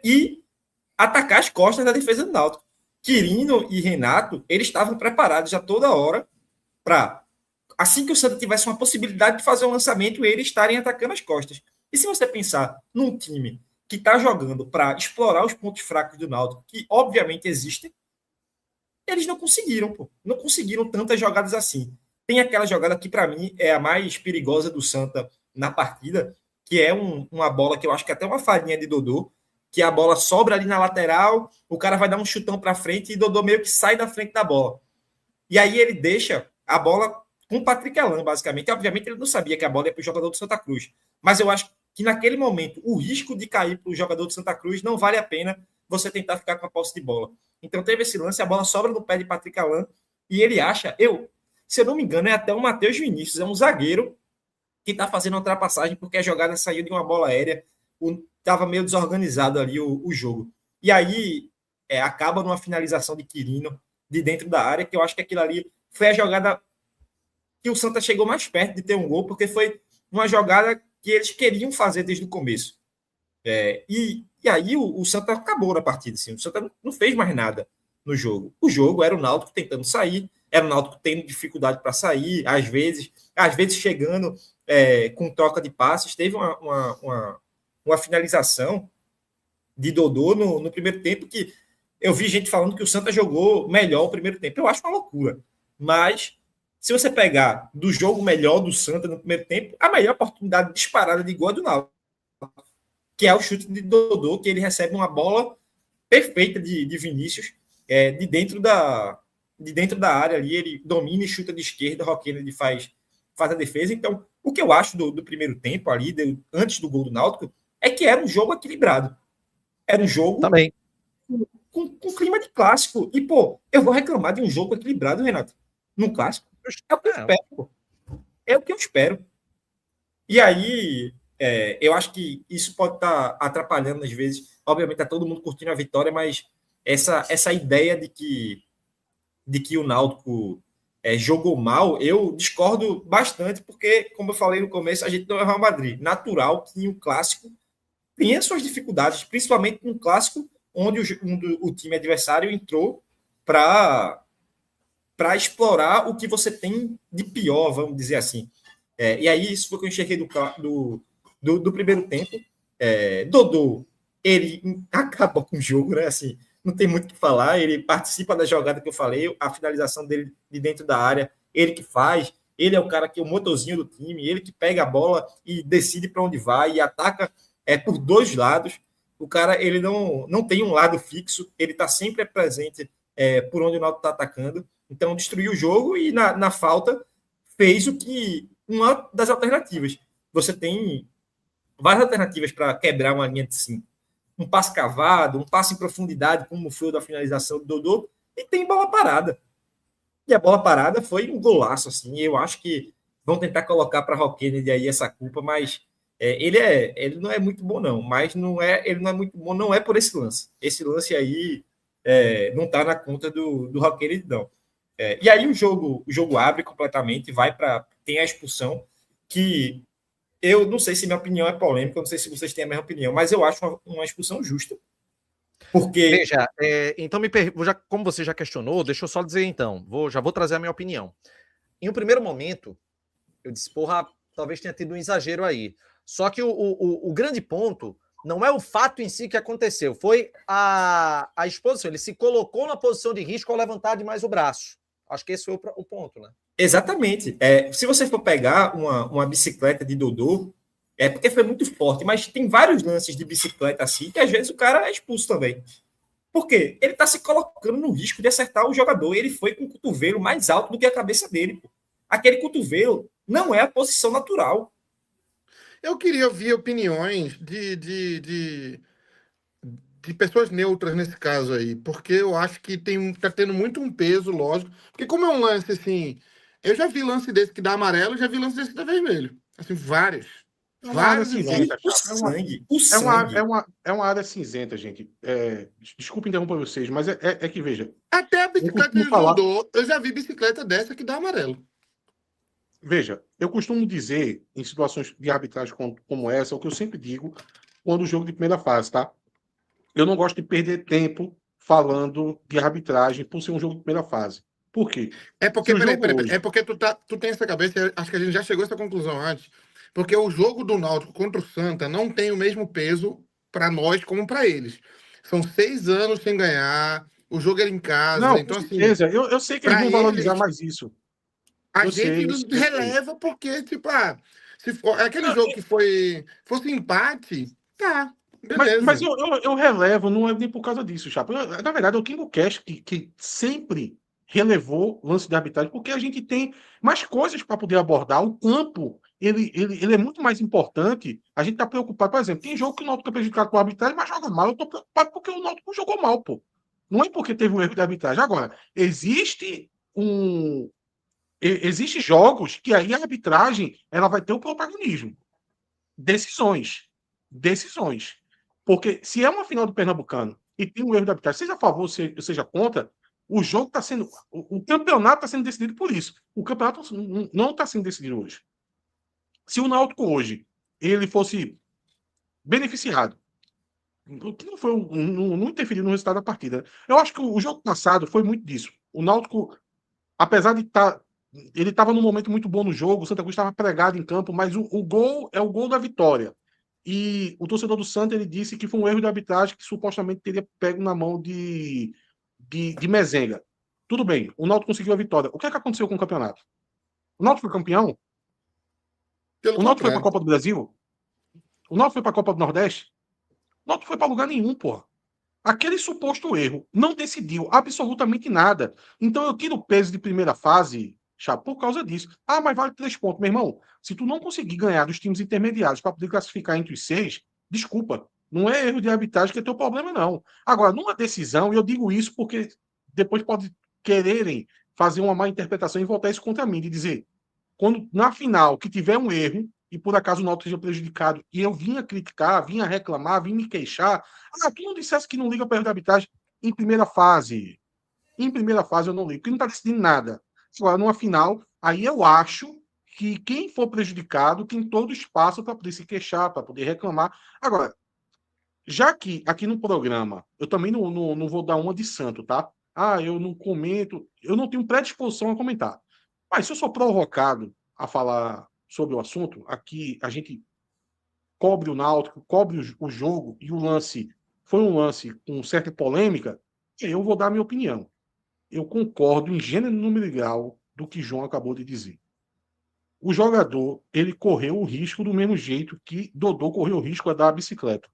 E atacar as costas da defesa do Náutico. Quirino e Renato, eles estavam preparados já toda hora para, assim que o Santa tivesse uma possibilidade de fazer um lançamento, eles estarem atacando as costas. E se você pensar num time que está jogando para explorar os pontos fracos do Náutico, que obviamente existem, eles não conseguiram, pô. Não conseguiram tantas jogadas assim. Tem aquela jogada que, para mim, é a mais perigosa do Santa na partida, que é uma bola que eu acho que é até uma farinha de Dodô, que a bola sobra ali na lateral, o cara vai dar um chutão para frente e Dodô meio que sai da frente da bola. E aí ele deixa a bola com o Patrick Alain, basicamente. E, obviamente, ele não sabia que a bola ia para o jogador do Santa Cruz. Mas eu acho que, naquele momento, o risco de cair para o jogador do Santa Cruz não vale a pena você tentar ficar com a posse de bola. Então, teve esse lance, a bola sobra no pé de Patrick Alain, e ele acha, se eu não me engano, é até o Matheus Vinícius, é um zagueiro que está fazendo uma ultrapassagem porque a jogada saiu de uma bola aérea, estava meio desorganizado ali o jogo. E aí acaba numa finalização de Quirino de dentro da área, que eu acho que aquilo ali foi a jogada que o Santa chegou mais perto de ter um gol, porque foi uma jogada que eles queriam fazer desde o começo. E aí o Santa acabou na partida. Assim, o Santa não fez mais nada no jogo. O jogo era o Náutico tentando sair, era o Náutico tendo dificuldade para sair, às vezes chegando com troca de passes. Teve uma finalização de Dodô no primeiro tempo que eu vi gente falando que o Santa jogou melhor o primeiro tempo. Eu acho uma loucura. Mas se você pegar do jogo melhor do Santa no primeiro tempo, a melhor oportunidade disparada de gol é do Náutico, que é o chute de Dodô, que ele recebe uma bola perfeita de Vinícius, de dentro da área ali, ele domina e chuta de esquerda, Roque Kennedy faz a defesa. Então, o que eu acho do primeiro tempo ali, antes do gol do Náutico, é que era um jogo equilibrado. Era um jogo também com clima de clássico. E, pô, eu vou reclamar de um jogo equilibrado, Renato, num clássico? É o que eu espero, pô. É o que eu espero. E aí, eu acho que isso pode estar atrapalhando, às vezes. Obviamente, está todo mundo curtindo a vitória, mas essa ideia de que o Náutico jogou mal, eu discordo bastante, porque, como eu falei no começo, a gente não é Real Madrid. Natural que um clássico tenha suas dificuldades, principalmente num clássico onde o time adversário entrou para explorar o que você tem de pior, vamos dizer assim. E aí, isso foi o que eu enxerguei do primeiro tempo. Dodô, ele acaba com o jogo, né? Assim, não tem muito o que falar. Ele participa da jogada que eu falei, a finalização dele de dentro da área, ele que faz. ele é o cara que é o motorzinho do time, ele que pega a bola e decide para onde vai e ataca por dois lados. O cara, ele não tem um lado fixo, ele está sempre presente por onde o Náutico está atacando. Então, destruiu o jogo e na falta fez o que uma das alternativas. Você tem várias alternativas para quebrar uma linha de 5. Um passe cavado, um passe em profundidade, como foi o da finalização do Dodô, e tem bola parada. E a bola parada foi um golaço, assim. Eu acho que vão tentar colocar para Rock Kennedy aí essa culpa, mas ele não é muito bom, não. Mas ele não é muito bom, não é por esse lance. Esse lance aí não está na conta do Rock Kennedy, não. E aí o jogo abre completamente, tem a expulsão, que eu não sei se minha opinião é polêmica, eu não sei se vocês têm a mesma opinião, mas eu acho uma expulsão justa. Porque... Veja, então como você já questionou, deixa eu só dizer então, já vou trazer a minha opinião. Em um primeiro momento, eu disse, porra, talvez tenha tido um exagero aí. Só que o grande ponto não é o fato em si que aconteceu, foi a exposição. Ele se colocou na posição de risco ao levantar demais o braço. Acho que esse foi o ponto, né? Exatamente. Se você for pegar uma bicicleta de Dodô, porque foi muito forte, mas tem vários lances de bicicleta assim, que às vezes o cara é expulso também. Por quê? Ele está se colocando no risco de acertar o jogador. Ele foi com o cotovelo mais alto do que a cabeça dele. Pô. Aquele cotovelo não é a posição natural. Eu queria ouvir opiniões de pessoas neutras nesse caso aí, porque eu acho que tá tendo muito um peso, lógico. Porque como é um lance assim, eu já vi lance desse que dá amarelo, já vi lance desse que dá vermelho. Assim, vários. É uma área Vários e vários. cinzenta, O Chapo. sangue. É uma área cinzenta, gente. Desculpa interromper vocês, mas é que, veja. Até a bicicleta costumo de falar- judô, eu já vi bicicleta dessa que dá amarelo. Veja, eu costumo dizer, em situações de arbitragem como essa, o que eu sempre digo quando o jogo de primeira fase, tá? Eu não gosto de perder tempo falando de arbitragem por ser um jogo de primeira fase. Por quê? É porque, Se o peraí, jogo hoje- é porque tu tem essa cabeça, acho que a gente já chegou a essa conclusão antes, porque o jogo do Náutico contra o Santa não tem o mesmo peso para nós como para eles. São 6 anos sem ganhar, o jogo era em casa, Não, com então assim, certeza. Eu sei que eles para vão valorizar eles, mais isso. a Eu gente sei, eu sei. releva porque, tipo, se for aquele Não, jogo que fosse empate, tá, Mas beleza. eu relevo, não é nem por causa disso, Chapa. Na verdade, é o Kingo Cash que sempre relevou lance de arbitragem, porque a gente tem mais coisas para poder abordar. O campo, ele é muito mais importante. A gente está preocupado, por exemplo, tem jogo que o Náutico é prejudicado com a arbitragem, mas joga mal. Eu estou preocupado porque o Náutico jogou mal, pô. Não é porque teve um erro de arbitragem. Agora, existe jogos que aí a arbitragem ela vai ter o protagonismo. Decisões. Porque se é uma final do Pernambucano e tem um erro de arbitragem, seja a favor, seja contra, o jogo está sendo. O campeonato está sendo decidido por isso. O campeonato não está sendo decidido hoje. Se o Náutico hoje ele fosse beneficiado, o que não foi não interferiu no resultado da partida. Eu acho que o jogo passado foi muito disso. O Náutico, apesar de estar. Ele estava num momento muito bom no jogo, o Santa Cruz estava pregado em campo, mas o gol é o gol da vitória. E o torcedor do Santa ele disse que foi um erro de arbitragem que supostamente teria pego na mão de Mezenga. Tudo bem, o Náutico conseguiu a vitória. O que é que aconteceu com o campeonato? O Náutico foi campeão? Pelo O Náutico foi para a contrário. Copa do Brasil? O Náutico foi para a Copa do Nordeste? O Náutico foi para lugar nenhum, porra. Aquele suposto erro não decidiu absolutamente nada. Então eu tiro o peso de primeira fase, Chapo, por causa disso. Ah, mas vale 3 pontos. Meu irmão, se tu não conseguir ganhar dos times intermediários para poder classificar entre os 6, desculpa. Não é erro de arbitragem que é teu problema, não. Agora, numa decisão, e eu digo isso porque depois pode quererem fazer uma má interpretação e voltar isso contra mim, de dizer, quando na final que tiver um erro, e por acaso o Náutico seja prejudicado, e eu vinha criticar, vinha reclamar, vinha me queixar, tu não dissesse que não liga para erro de arbitragem em primeira fase. Em primeira fase eu não ligo, porque não está decidindo nada. Agora, numa final, aí eu acho que quem for prejudicado tem todo o espaço para poder se queixar, para poder reclamar. Agora, já que aqui no programa, eu também não vou dar uma de santo, tá? Eu não comento, eu não tenho predisposição a comentar. Mas se eu sou provocado a falar sobre o assunto, aqui a gente cobre o Náutico, cobre o jogo, e o lance foi um lance com certa polêmica, eu vou dar a minha opinião. Eu concordo em gênero, número e grau do que João acabou de dizer. o jogador ele correu o risco do mesmo jeito que Dodô correu o risco de dar a bicicleta.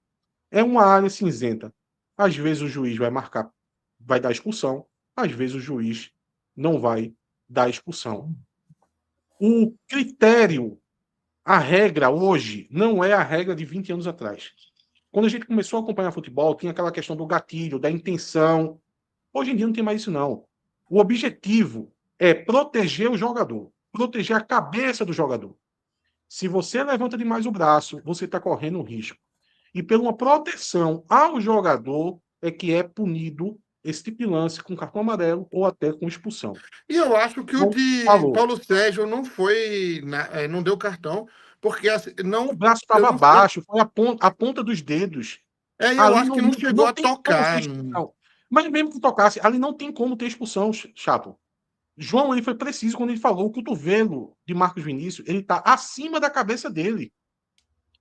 É uma área cinzenta. Às vezes o juiz vai marcar, vai dar expulsão, às vezes o juiz não vai dar expulsão. O critério, a regra hoje, não é a regra de 20 anos atrás. Quando a gente começou a acompanhar futebol, tinha aquela questão do gatilho, da intenção. Hoje em dia não tem mais isso, não. O objetivo é proteger o jogador, proteger a cabeça do jogador. Se você levanta demais o braço, você está correndo um risco. E por uma proteção ao jogador é que é punido esse tipo de lance com cartão amarelo ou até com expulsão. E eu acho que o Como de falou, Paulo Sérgio não foi, não deu cartão, porque assim, não, o braço eu estava não, baixo, foi a ponta dos dedos. eu Ali acho que não chegou a tem como ter tocar. expulsão. Mas mesmo que tocasse, ali não tem como ter expulsão, Chapo. João, ele foi preciso quando ele falou, o cotovelo de Marcos Vinícius, ele está acima da cabeça dele.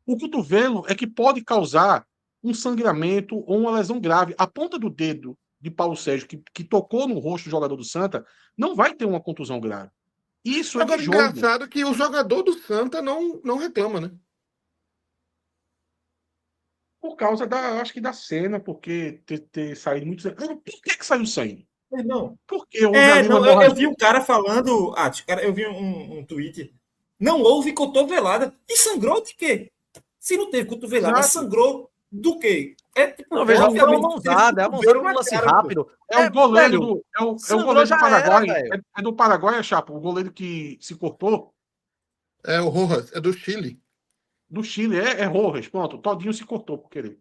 O cotovelo é que pode causar um sangramento ou uma lesão grave. A ponta do dedo de Paulo Sérgio, que tocou no rosto do jogador do Santa, não vai ter uma contusão grave. Isso é de Agora, jogo. engraçado que o jogador do Santa não reclama, né? Por causa acho que da cena, porque ter saído muito. Por que saiu sangue? Não, Porque houve ali uma não, eu hemorragia. vi um cara falando, eu vi um tweet, não houve cotovelada. E sangrou de quê? Se não teve cotovelada, Exato. sangrou do quê? Tipo, Não, veja, foi uma obviamente, mãozada, é uma cotovelo mãozada no na lance cara, pô. rápido. É o goleiro velho, do. É o sangrou goleiro do já Paraguai. era, velho. É do Paraguai, Chapo, o goleiro que se cortou. É o Rojas, é do Chile. Do Chile, é Rojas. Pronto, Todinho se cortou por querer.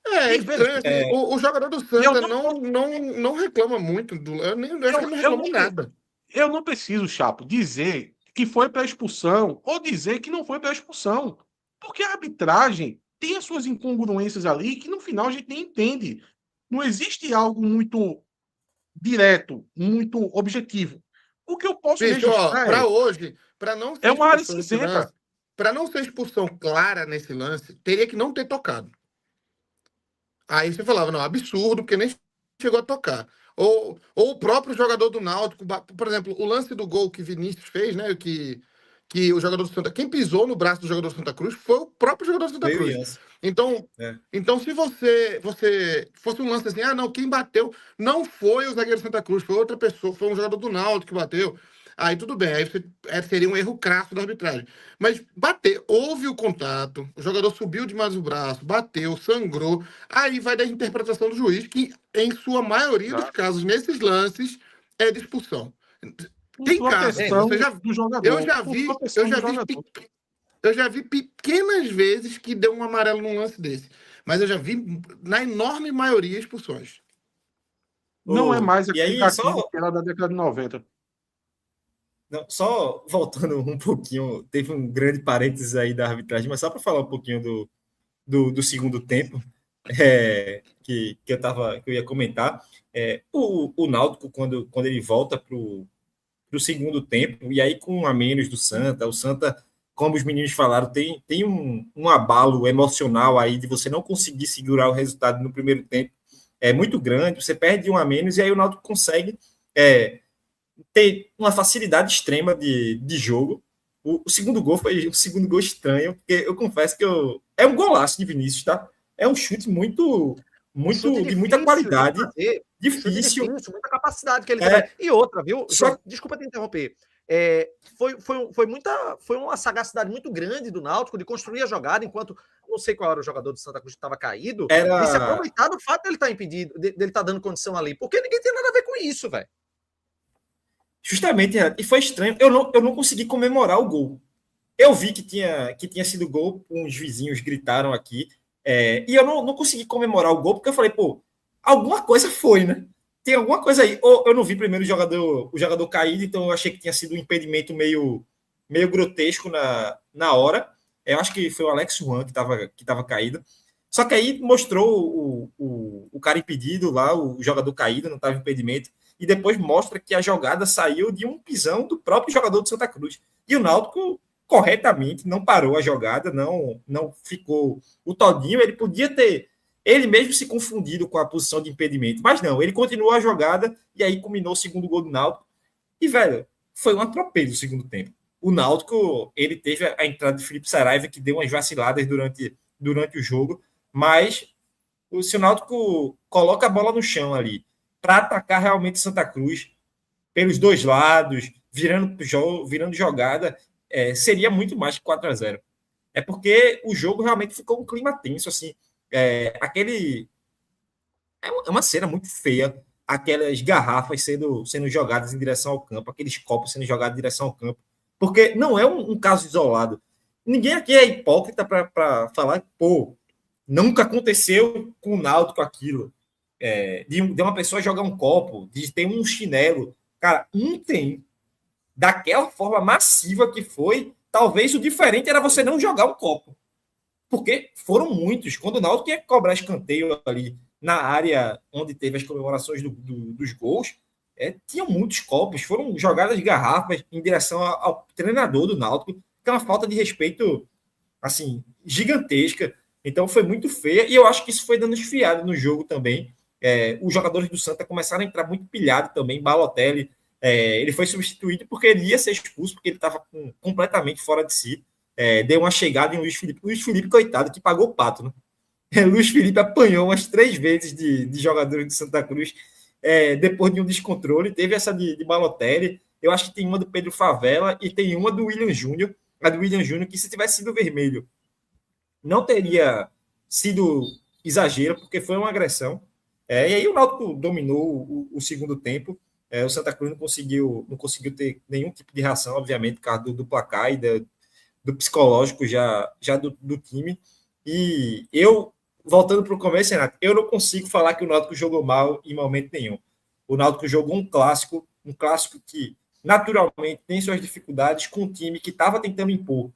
É E estranho, assim, o jogador do eu Santa não- não reclama muito. Eu nem acho que ele não reclamou nada. Eu não preciso, Chapo, dizer que foi para expulsão ou dizer que não foi para expulsão. Porque a arbitragem tem as suas incongruências ali que no final a gente nem entende. Não existe algo muito direto, muito objetivo. O que eu posso Bicho, ó, registrar para hoje, para não ser uma área expulsão nesse cinzenta. lance, para não ser expulsão clara nesse lance, teria que não ter tocado. Aí você falava, não, absurdo, porque nem chegou a tocar. Ou o próprio jogador do Náutico, por exemplo, o lance do gol que Vinícius fez, né? Que o jogador do Santa. Quem pisou no braço do jogador do Santa Cruz foi o próprio jogador do Santa Veio Cruz. Iança. Então, se você fosse um lance assim, não, quem bateu não foi o zagueiro do Santa Cruz, foi outra pessoa, foi um jogador do Náutico que bateu. Aí tudo bem, aí seria um erro crasso da arbitragem. Mas houve o contato, o jogador subiu demais o braço, bateu, sangrou, aí vai da interpretação do juiz, que em sua maioria dos casos, nesses lances, é de expulsão. Tem casos, Do jogador. eu já vi pequenas vezes que deu um amarelo num lance desse. Mas eu já vi, na enorme maioria, expulsões. Não é mais E aí, aquele gatilho que era da década de 90. Não, só voltando um pouquinho, teve um grande parênteses aí da arbitragem, mas só para falar um pouquinho do segundo tempo, que eu ia comentar, o Náutico, quando ele volta para o segundo tempo, e aí com um a menos do Santa, o Santa, como os meninos falaram, tem um abalo emocional aí de você não conseguir segurar o resultado no primeiro tempo, é muito grande, você perde um a menos, e aí o Náutico consegue ter uma facilidade extrema de jogo. O segundo gol foi um segundo gol estranho, porque eu confesso que é um golaço de Vinícius, tá? É um chute de muita qualidade, difícil, muita capacidade que ele tem. E outra, viu? Desculpa te interromper. Foi uma sagacidade muito grande do Náutico de construir a jogada enquanto não sei qual era o jogador do Santa Cruz que estava caído, e se aproveitar do fato dele estar impedido, dele estar dando condição ali, porque ninguém tem nada a ver com isso, velho. Justamente, e foi estranho. Eu não consegui comemorar o gol. Eu vi que tinha sido gol, uns vizinhos gritaram aqui, e eu não consegui comemorar o gol, porque eu falei, pô, alguma coisa foi, né? Tem alguma coisa aí. Ou eu não vi primeiro o jogador caído, então eu achei que tinha sido um impedimento meio grotesco na hora. Eu acho que foi o Alex Juan que estava caído. Só que aí mostrou o cara impedido lá, o jogador caído, não estava impedimento. E depois mostra que a jogada saiu de um pisão do próprio jogador do Santa Cruz. E o Náutico, corretamente, não parou a jogada, não ficou... O Todinho, ele podia ter, ele mesmo se confundido com a posição de impedimento, mas não, ele continuou a jogada e aí culminou o segundo gol do Náutico. E, velho, foi um atropelo o segundo tempo. o Náutico, ele teve a entrada de Felipe Saraiva, que deu umas vaciladas durante o jogo, mas se o Náutico coloca a bola no chão ali para atacar realmente Santa Cruz, pelos dois lados, virando jogada, seria muito mais que 4-0. É porque o jogo realmente ficou um clima tenso, assim. É uma cena muito feia, aquelas garrafas sendo jogadas em direção ao campo, aqueles copos sendo jogados em direção ao campo, porque não é um caso isolado. Ninguém aqui é hipócrita para falar, pô, nunca aconteceu com o Náutico aquilo. De uma pessoa jogar um copo, de ter um chinelo. Cara, ontem, daquela forma massiva que foi, talvez o diferente era você não jogar um copo. Porque foram muitos. Quando o Náutico ia cobrar escanteio ali na área onde teve as comemorações dos gols, tinham muitos copos. Foram jogadas de garrafas em direção ao treinador do Náutico, que é uma falta de respeito assim, gigantesca. Então foi muito feia. E eu acho que isso foi dando esfriado no jogo também. Os jogadores do Santa começaram a entrar muito pilhado também. Balotelli, ele foi substituído porque ele ia ser expulso, porque ele estava completamente fora de si. Deu uma chegada em Luiz Felipe. Luiz Felipe, coitado, que pagou o pato, né? Luiz Felipe apanhou umas 3 vezes de jogadores de Santa Cruz depois de um descontrole. Teve essa de Balotelli. Eu acho que tem uma do Pedro Favela e tem uma do William Júnior. A do William Júnior, que se tivesse sido vermelho, não teria sido exagero, porque foi uma agressão. E aí o Náutico dominou o segundo tempo. O Santa Cruz não conseguiu ter nenhum tipo de reação, obviamente, por causa do placar e do psicológico já do time. E eu, voltando para o começo, Renato, eu não consigo falar que o Náutico jogou mal em momento nenhum. O Náutico jogou um clássico que naturalmente tem suas dificuldades com um time que estava tentando impor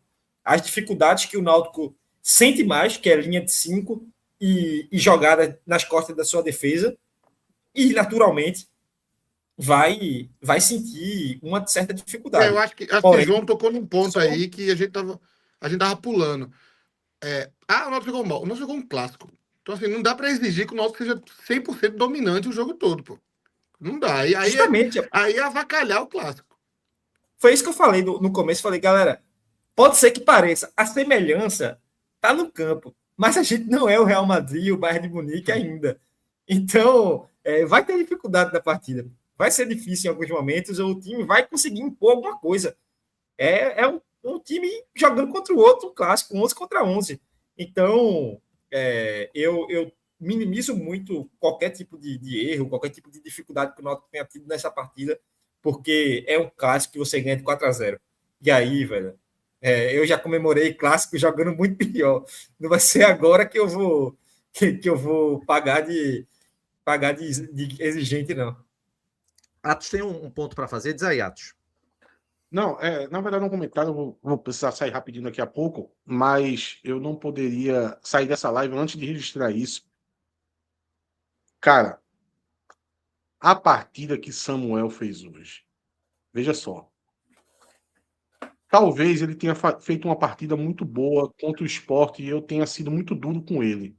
as dificuldades que o Náutico sente mais, que é a linha de 5 e jogada nas costas da sua defesa, e naturalmente vai sentir uma certa dificuldade. Eu acho que Porém, o João tocou num ponto aí que a gente tava pulando. O Náutico jogou mal. O Náutico jogou um clássico. Então, assim, não dá para exigir que o Náutico seja 100% dominante o jogo todo, pô. Não dá. justamente, Aí é avacalhar o clássico. foi isso que eu falei no começo. Falei, galera, pode ser que pareça, a semelhança tá no campo, mas a gente não é o Real Madrid, o Bayern de Munique ainda. Então, vai ter dificuldade na partida. Vai ser difícil em alguns momentos, o time vai conseguir impor alguma coisa. É um time jogando contra o outro, um clássico, 11 contra 11. Então, eu minimizo muito qualquer tipo de erro, qualquer tipo de dificuldade que o Náutico tenha tido nessa partida, porque é um clássico que você ganha de 4-0. E aí, velho, eu já comemorei clássico jogando muito pior. Não vai ser agora que eu vou pagar de exigente, não. Atos tem um ponto para fazer, diz aí, Atos. Não, na verdade, um comentário, eu vou precisar sair rapidinho daqui a pouco, mas eu não poderia sair dessa live antes de registrar isso. Cara, a partida que Samuel fez hoje, veja só. Talvez ele tenha feito uma partida muito boa contra o Sport e eu tenha sido muito duro com ele.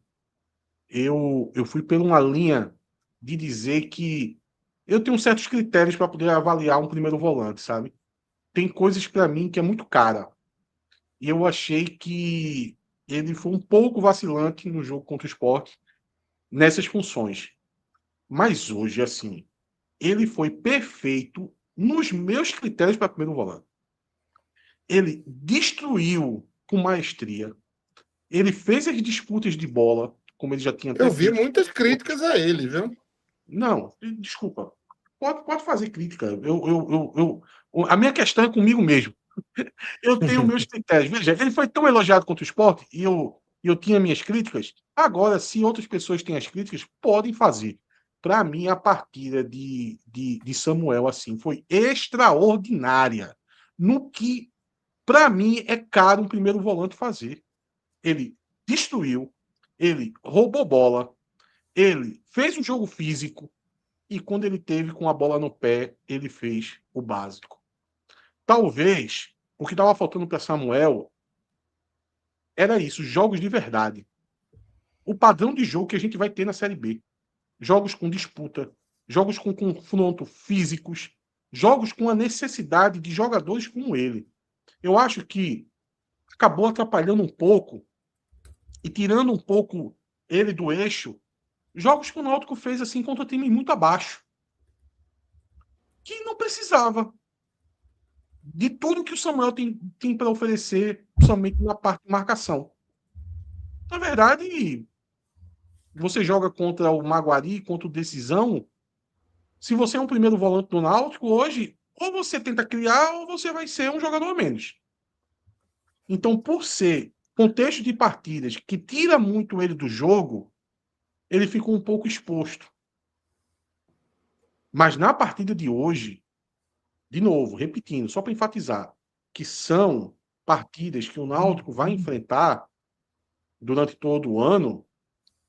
Eu fui por uma linha de dizer que eu tenho certos critérios para poder avaliar um primeiro volante, sabe? Tem coisas para mim que é muito cara. E eu achei que ele foi um pouco vacilante no jogo contra o Sport nessas funções. Mas hoje, assim, ele foi perfeito nos meus critérios para primeiro volante. Ele destruiu com maestria. Ele fez as disputas de bola, como ele já tinha Eu vi muitas críticas a ele, viu? Não, desculpa. Pode fazer crítica. A minha questão é comigo mesmo. Eu tenho meus critérios. Veja, ele foi tão elogiado contra o Sport e eu tinha minhas críticas. Agora, se outras pessoas têm as críticas, podem fazer. Para mim, a partida de Samuel assim foi extraordinária. No que, para mim, é caro um primeiro volante fazer. Ele destruiu, ele roubou bola, ele fez um jogo físico e quando ele teve com a bola no pé, ele fez o básico. Talvez o que estava faltando para Samuel era isso, jogos de verdade. O padrão de jogo que a gente vai ter na Série B. Jogos com disputa, jogos com confronto físicos, jogos com a necessidade de jogadores como ele. Eu acho que acabou atrapalhando um pouco e tirando um pouco ele do eixo, jogos que o Náutico fez assim contra times muito abaixo, que não precisava de tudo que o Samuel tem para oferecer, somente na parte de marcação. Na verdade, você joga contra o Maguari, contra o Decisão, se você é um primeiro volante do Náutico, hoje, ou você tenta criar, ou você vai ser um jogador a menos. Então, por ser contexto de partidas que tira muito ele do jogo, ele ficou um pouco exposto. Mas na partida de hoje, de novo, repetindo, só para enfatizar, que são partidas que o Náutico vai enfrentar durante todo o ano,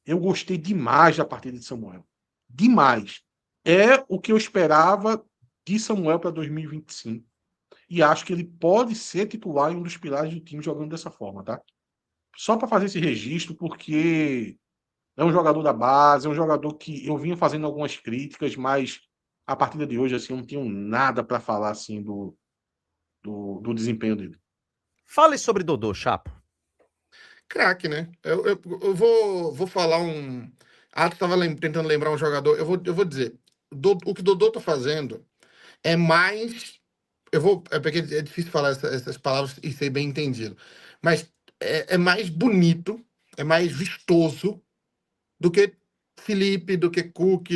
eu gostei demais da partida de Samuel. Demais. É o que eu esperava de Samuel para 2025. E acho que ele pode ser titular em um dos pilares do time jogando dessa forma, tá? Só para fazer esse registro, porque é um jogador da base, é um jogador que eu vinha fazendo algumas críticas, mas a partida de hoje, assim, eu não tenho nada para falar, assim, do desempenho dele. Fale sobre Dodô, Chapo. Craque, né? Eu vou falar um. Ah, tu estava tentando lembrar um jogador. Eu vou dizer. O que o Dodô tá fazendo é mais. É porque é difícil falar essas palavras e ser bem entendido. Mas é mais bonito, é mais vistoso do que Felipe, do que Cook,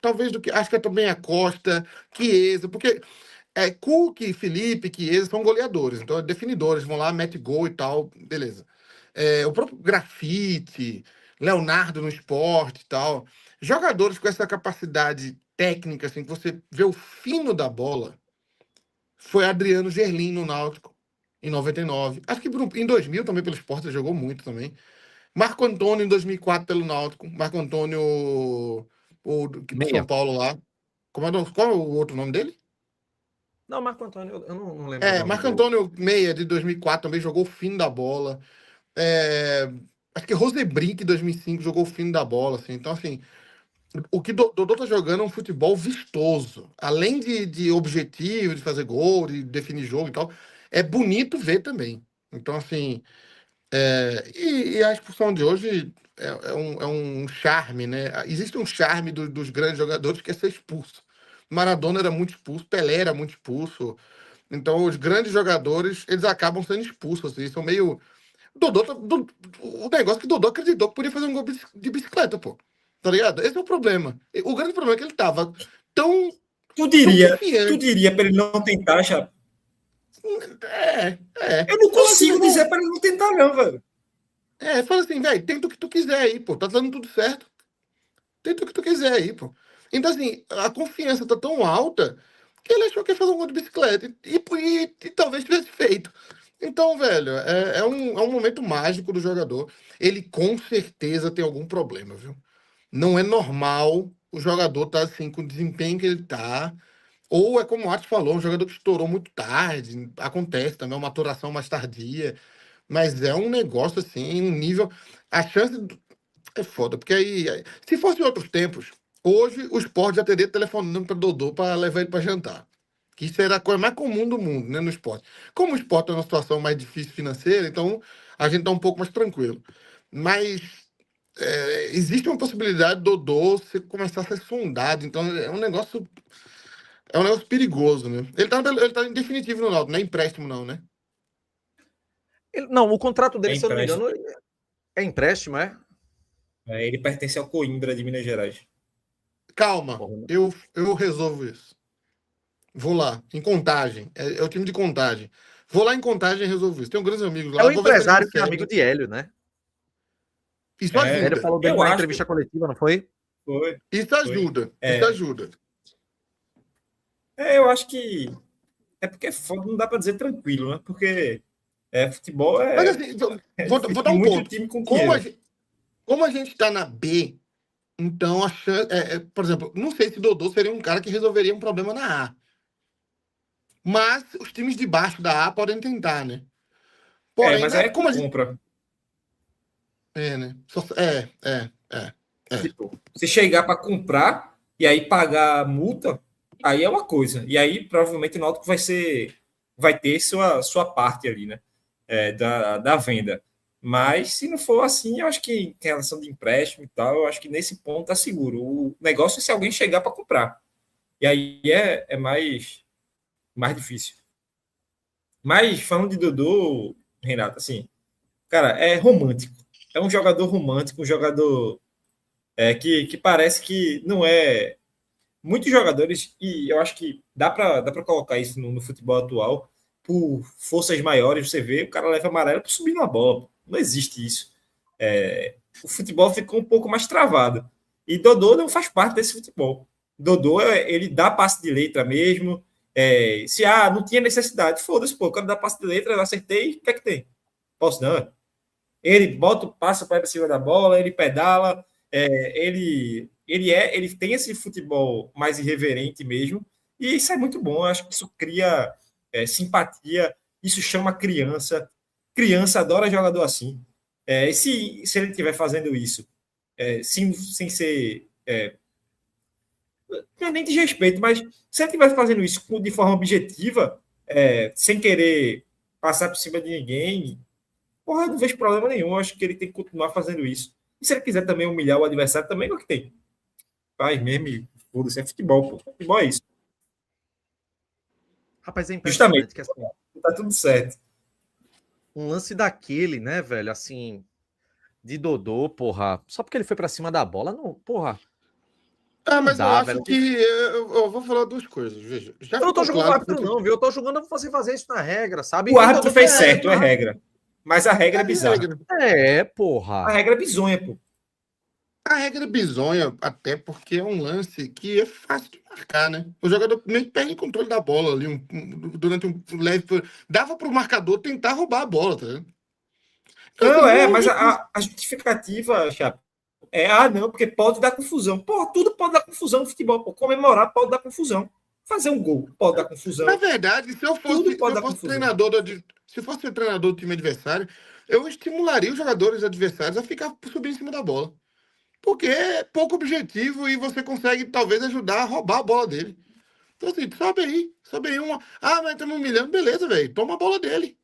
talvez do que. Acho que é também a Costa, Chiesa, porque Cook, Felipe, Chiesa são goleadores, então definidores, vão lá, mete gol e tal, beleza. O próprio Grafite, Leonardo no esporte e tal. Jogadores com essa capacidade técnica, assim, que você vê o fino da bola, foi Adriano Gerlin no Náutico, em 99. Acho que em 2000 também pelo esporte ele jogou muito também. Marco Antônio em 2004 pelo Náutico. Marco Antônio, do São Paulo lá. Qual é o outro nome dele? Não, Marco Antônio, eu não lembro o nome Marco dele. Antônio Meia, de 2004, também jogou o fim da bola. Acho que Rosebrink, em 2005, jogou o fim da bola. Assim. Então, assim, o que Dodô tá jogando é um futebol vistoso. Além de objetivo, de fazer gol, de definir jogo e tal, é bonito ver também. Então, assim, e a expulsão de hoje é um charme, né? Existe um charme dos grandes jogadores que é ser expulso. Maradona era muito expulso, Pelé era muito expulso. Então, os grandes jogadores, eles acabam sendo expulsos. Assim, são meio. O negócio é que o Dodô acreditou que podia fazer um gol de bicicleta, pô. Tá ligado? Esse é o problema. O grande problema é que ele tava tão Tu diria confiante. para ele não tentar, Chapo? Eu não Fala assim, consigo dizer para ele não tentar, não, velho. Fala assim, velho, tenta o que tu quiser aí, pô. Tá dando tudo certo. Tenta o que tu quiser aí, pô. Então, assim, a confiança tá tão alta que ele achou que ia fazer um gol de bicicleta. E talvez tivesse feito. Então, velho, é um momento mágico do jogador. Ele com certeza tem algum problema, viu? Não é normal o jogador estar assim, com o desempenho que ele tá. Ou é como o Atos falou, um jogador que estourou muito tarde. Acontece também, uma maturação mais tardia. Mas é um negócio assim, um nível. A chance. É foda, porque aí. Se fosse em outros tempos, hoje o Sport já teria telefonando para Dodô para levar ele para jantar. Que isso era a coisa mais comum do mundo, né, no esporte. Como o esporte é uma situação mais difícil financeira, então a gente tá um pouco mais tranquilo. Mas existe uma possibilidade do Dodô começar a ser sondado, então é um negócio perigoso, né? Ele tá em definitivo no Náutico, não é empréstimo não, né? Não, o contrato dele, É se eu não me empréstimo. engano, é empréstimo, é? Ele pertence ao Coimbra de Minas Gerais. Calma, Porra, eu resolvo isso. Vou lá, em Contagem. É o time de Contagem. Vou lá em Contagem e resolvo isso. Tenho grandes amigos lá. é o Vou ver se eles empresário me que é amigo cedem. de Hélio, né? Isso Hélio ajuda. falou dele Eu na acho entrevista coletiva, não foi? Foi. Isso ajuda. Isso ajuda. Eu acho que é porque não dá para dizer tranquilo, né? Porque futebol Mas assim, vou dar tem um muito ponto. time com Como dinheiro. a gente está na B, então a chance. Por exemplo, não sei se Dodô seria um cara que resolveria um problema na A. Mas os times de baixo da A podem tentar, né? Porém, Mas aí é como com a gente. compra. Né? Tipo, se chegar para comprar e aí pagar a multa, aí é uma coisa. E aí provavelmente o Náutico vai ser vai ter sua parte ali, né? Da venda. Mas se não for assim, eu acho que em relação de empréstimo e tal, eu acho que nesse ponto tá seguro. O negócio é se alguém chegar para comprar. E aí é mais difícil. Mas falando de Dodô, Renato, assim, cara, é romântico. É um jogador romântico, um jogador que parece que não é. Muitos jogadores, e eu acho que dá para colocar isso no futebol atual, por forças maiores, você vê, o cara leva amarelo por subir na bola. Não existe isso. O futebol ficou um pouco mais travado. E Dodô não faz parte desse futebol. Dodô, ele dá passe de letra mesmo. Se não tinha necessidade, foda-se, pô, eu quero dar passe de letra, eu acertei, o que é que tem? Posso não. Ele passa para cima da bola, ele pedala, ele tem esse futebol mais irreverente mesmo, e isso é muito bom. Eu acho que isso cria simpatia, isso chama criança. Criança adora jogador assim. Se ele estiver fazendo isso, sem ser. Não é nem desrespeito, mas se ele estiver fazendo isso de forma objetiva, sem querer passar por cima de ninguém, porra, eu não vejo problema nenhum. Eu acho que ele tem que continuar fazendo isso. E se ele quiser também humilhar o adversário, também é o que tem. Faz mesmo, foda-se, é futebol, pô. Futebol é isso. Rapaz, é impressionante que assim, tá tudo certo. Um lance daquele, né, velho, assim, de Dodô, porra, só porque ele foi pra cima da bola, não, porra. Mas dá, eu acho velho. que eu vou falar duas coisas, veja. Já Eu não tô ficou jogando claro árbitro, não, viu? Eu tô jogando você fazer isso na regra, sabe? O árbitro fez Dodô certo, é regra. Mas a regra é bizarra. porra. A regra é bizonha, pô. A regra é bizonha, até porque é um lance que é fácil de marcar, né? O jogador nem perde o controle da bola ali durante um leve. Dava para o marcador tentar roubar a bola, tá vendo? Não, mas a justificativa, Chapo, não, porque pode dar confusão. Porra, tudo pode dar confusão no futebol. Pô. Comemorar pode dar confusão. Fazer um gol pode dar confusão. Na verdade, se eu fosse treinador do time adversário, eu estimularia os jogadores adversários a ficar subindo em cima da bola. Porque é pouco objetivo e você consegue, talvez, ajudar a roubar a bola dele. Então, assim, sobe aí. Mas estamos humilhando. Beleza, velho. Toma a bola dele.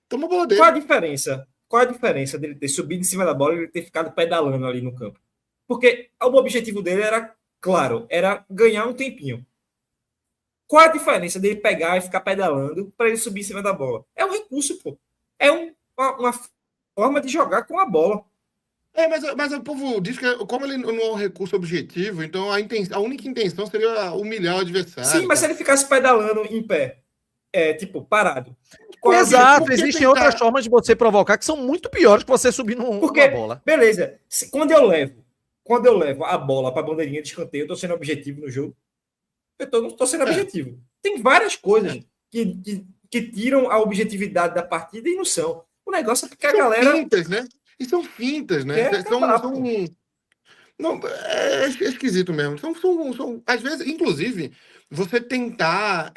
Qual a diferença? Qual a diferença dele ter subido em cima da bola e ele ter ficado pedalando ali no campo? Porque o objetivo dele era, claro, era ganhar um tempinho. Qual a diferença dele pegar e ficar pedalando para ele subir em cima da bola? É um recurso, pô. É uma forma de jogar com a bola. Mas o povo diz que, como ele não é um recurso objetivo, então a única intenção seria humilhar o adversário. Sim, mas se ele ficasse pedalando em pé, tipo, parado. Exato, existem outras formas de você provocar que são muito piores que você subir numa bola. Beleza, quando eu levo a bola para a bandeirinha de escanteio, eu tô sendo objetivo no jogo. Eu não tô sendo objetivo. Tem várias coisas que tiram a objetividade da partida e não são. O negócio é porque a galera... Fintas, né? E são fintas, né? Não, é esquisito mesmo. São, às vezes, inclusive, você tentar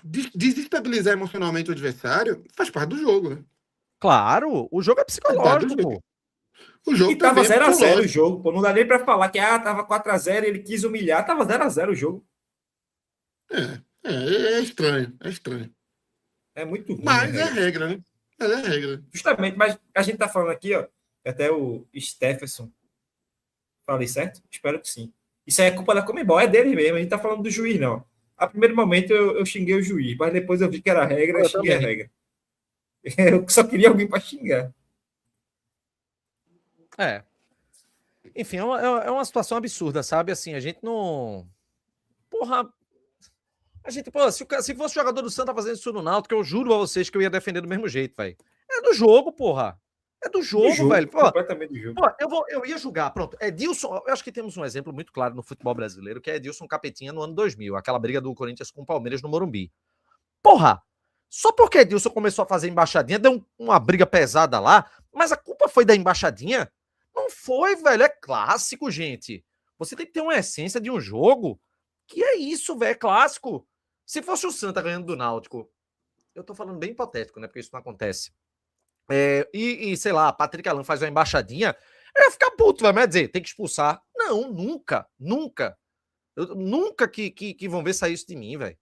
desestabilizar emocionalmente o adversário faz parte do jogo, né? Claro, o jogo é psicológico, pô. O jogo e tava 0x0 o jogo, pô. Não dá nem pra falar que tava 4x0 e ele quis humilhar. Tava 0x0 o jogo. É estranho, É muito ruim. Mas é regra, né? Mas é regra. Justamente, mas a gente tá falando aqui, ó, até o Stephenson. Falei certo? Espero que sim. Isso aí é culpa da Conmebol, é dele mesmo. A gente tá falando do juiz, não. A primeiro momento eu xinguei o juiz, mas depois eu vi que era regra, eu xinguei a regra. Eu só queria alguém para xingar. Enfim, é uma situação absurda, sabe? Assim, a gente não... Porra... A gente, pô, se fosse jogador do Santa fazendo isso no Náutico, eu juro a vocês que eu ia defender do mesmo jeito, velho. É do jogo, porra. É do jogo, velho. Pô, completamente do jogo. Pô, eu ia julgar, pronto. Edilson, eu acho que temos um exemplo muito claro no futebol brasileiro, que é Edilson Capetinha no ano 2000, aquela briga do Corinthians com o Palmeiras no Morumbi. Porra, só porque Edilson começou a fazer embaixadinha, deu uma briga pesada lá, mas a culpa foi da embaixadinha? Não foi, velho. É clássico, gente. Você tem que ter uma essência de um jogo. Que é isso, velho. É clássico. Se fosse o Santa ganhando do Náutico, eu tô falando bem hipotético, né? Porque isso não acontece. Sei lá, Patrick Alan faz uma embaixadinha, eu ia ficar puto, vai me dizer, tem que expulsar. Não, nunca. Nunca que vão ver sair isso de mim, velho.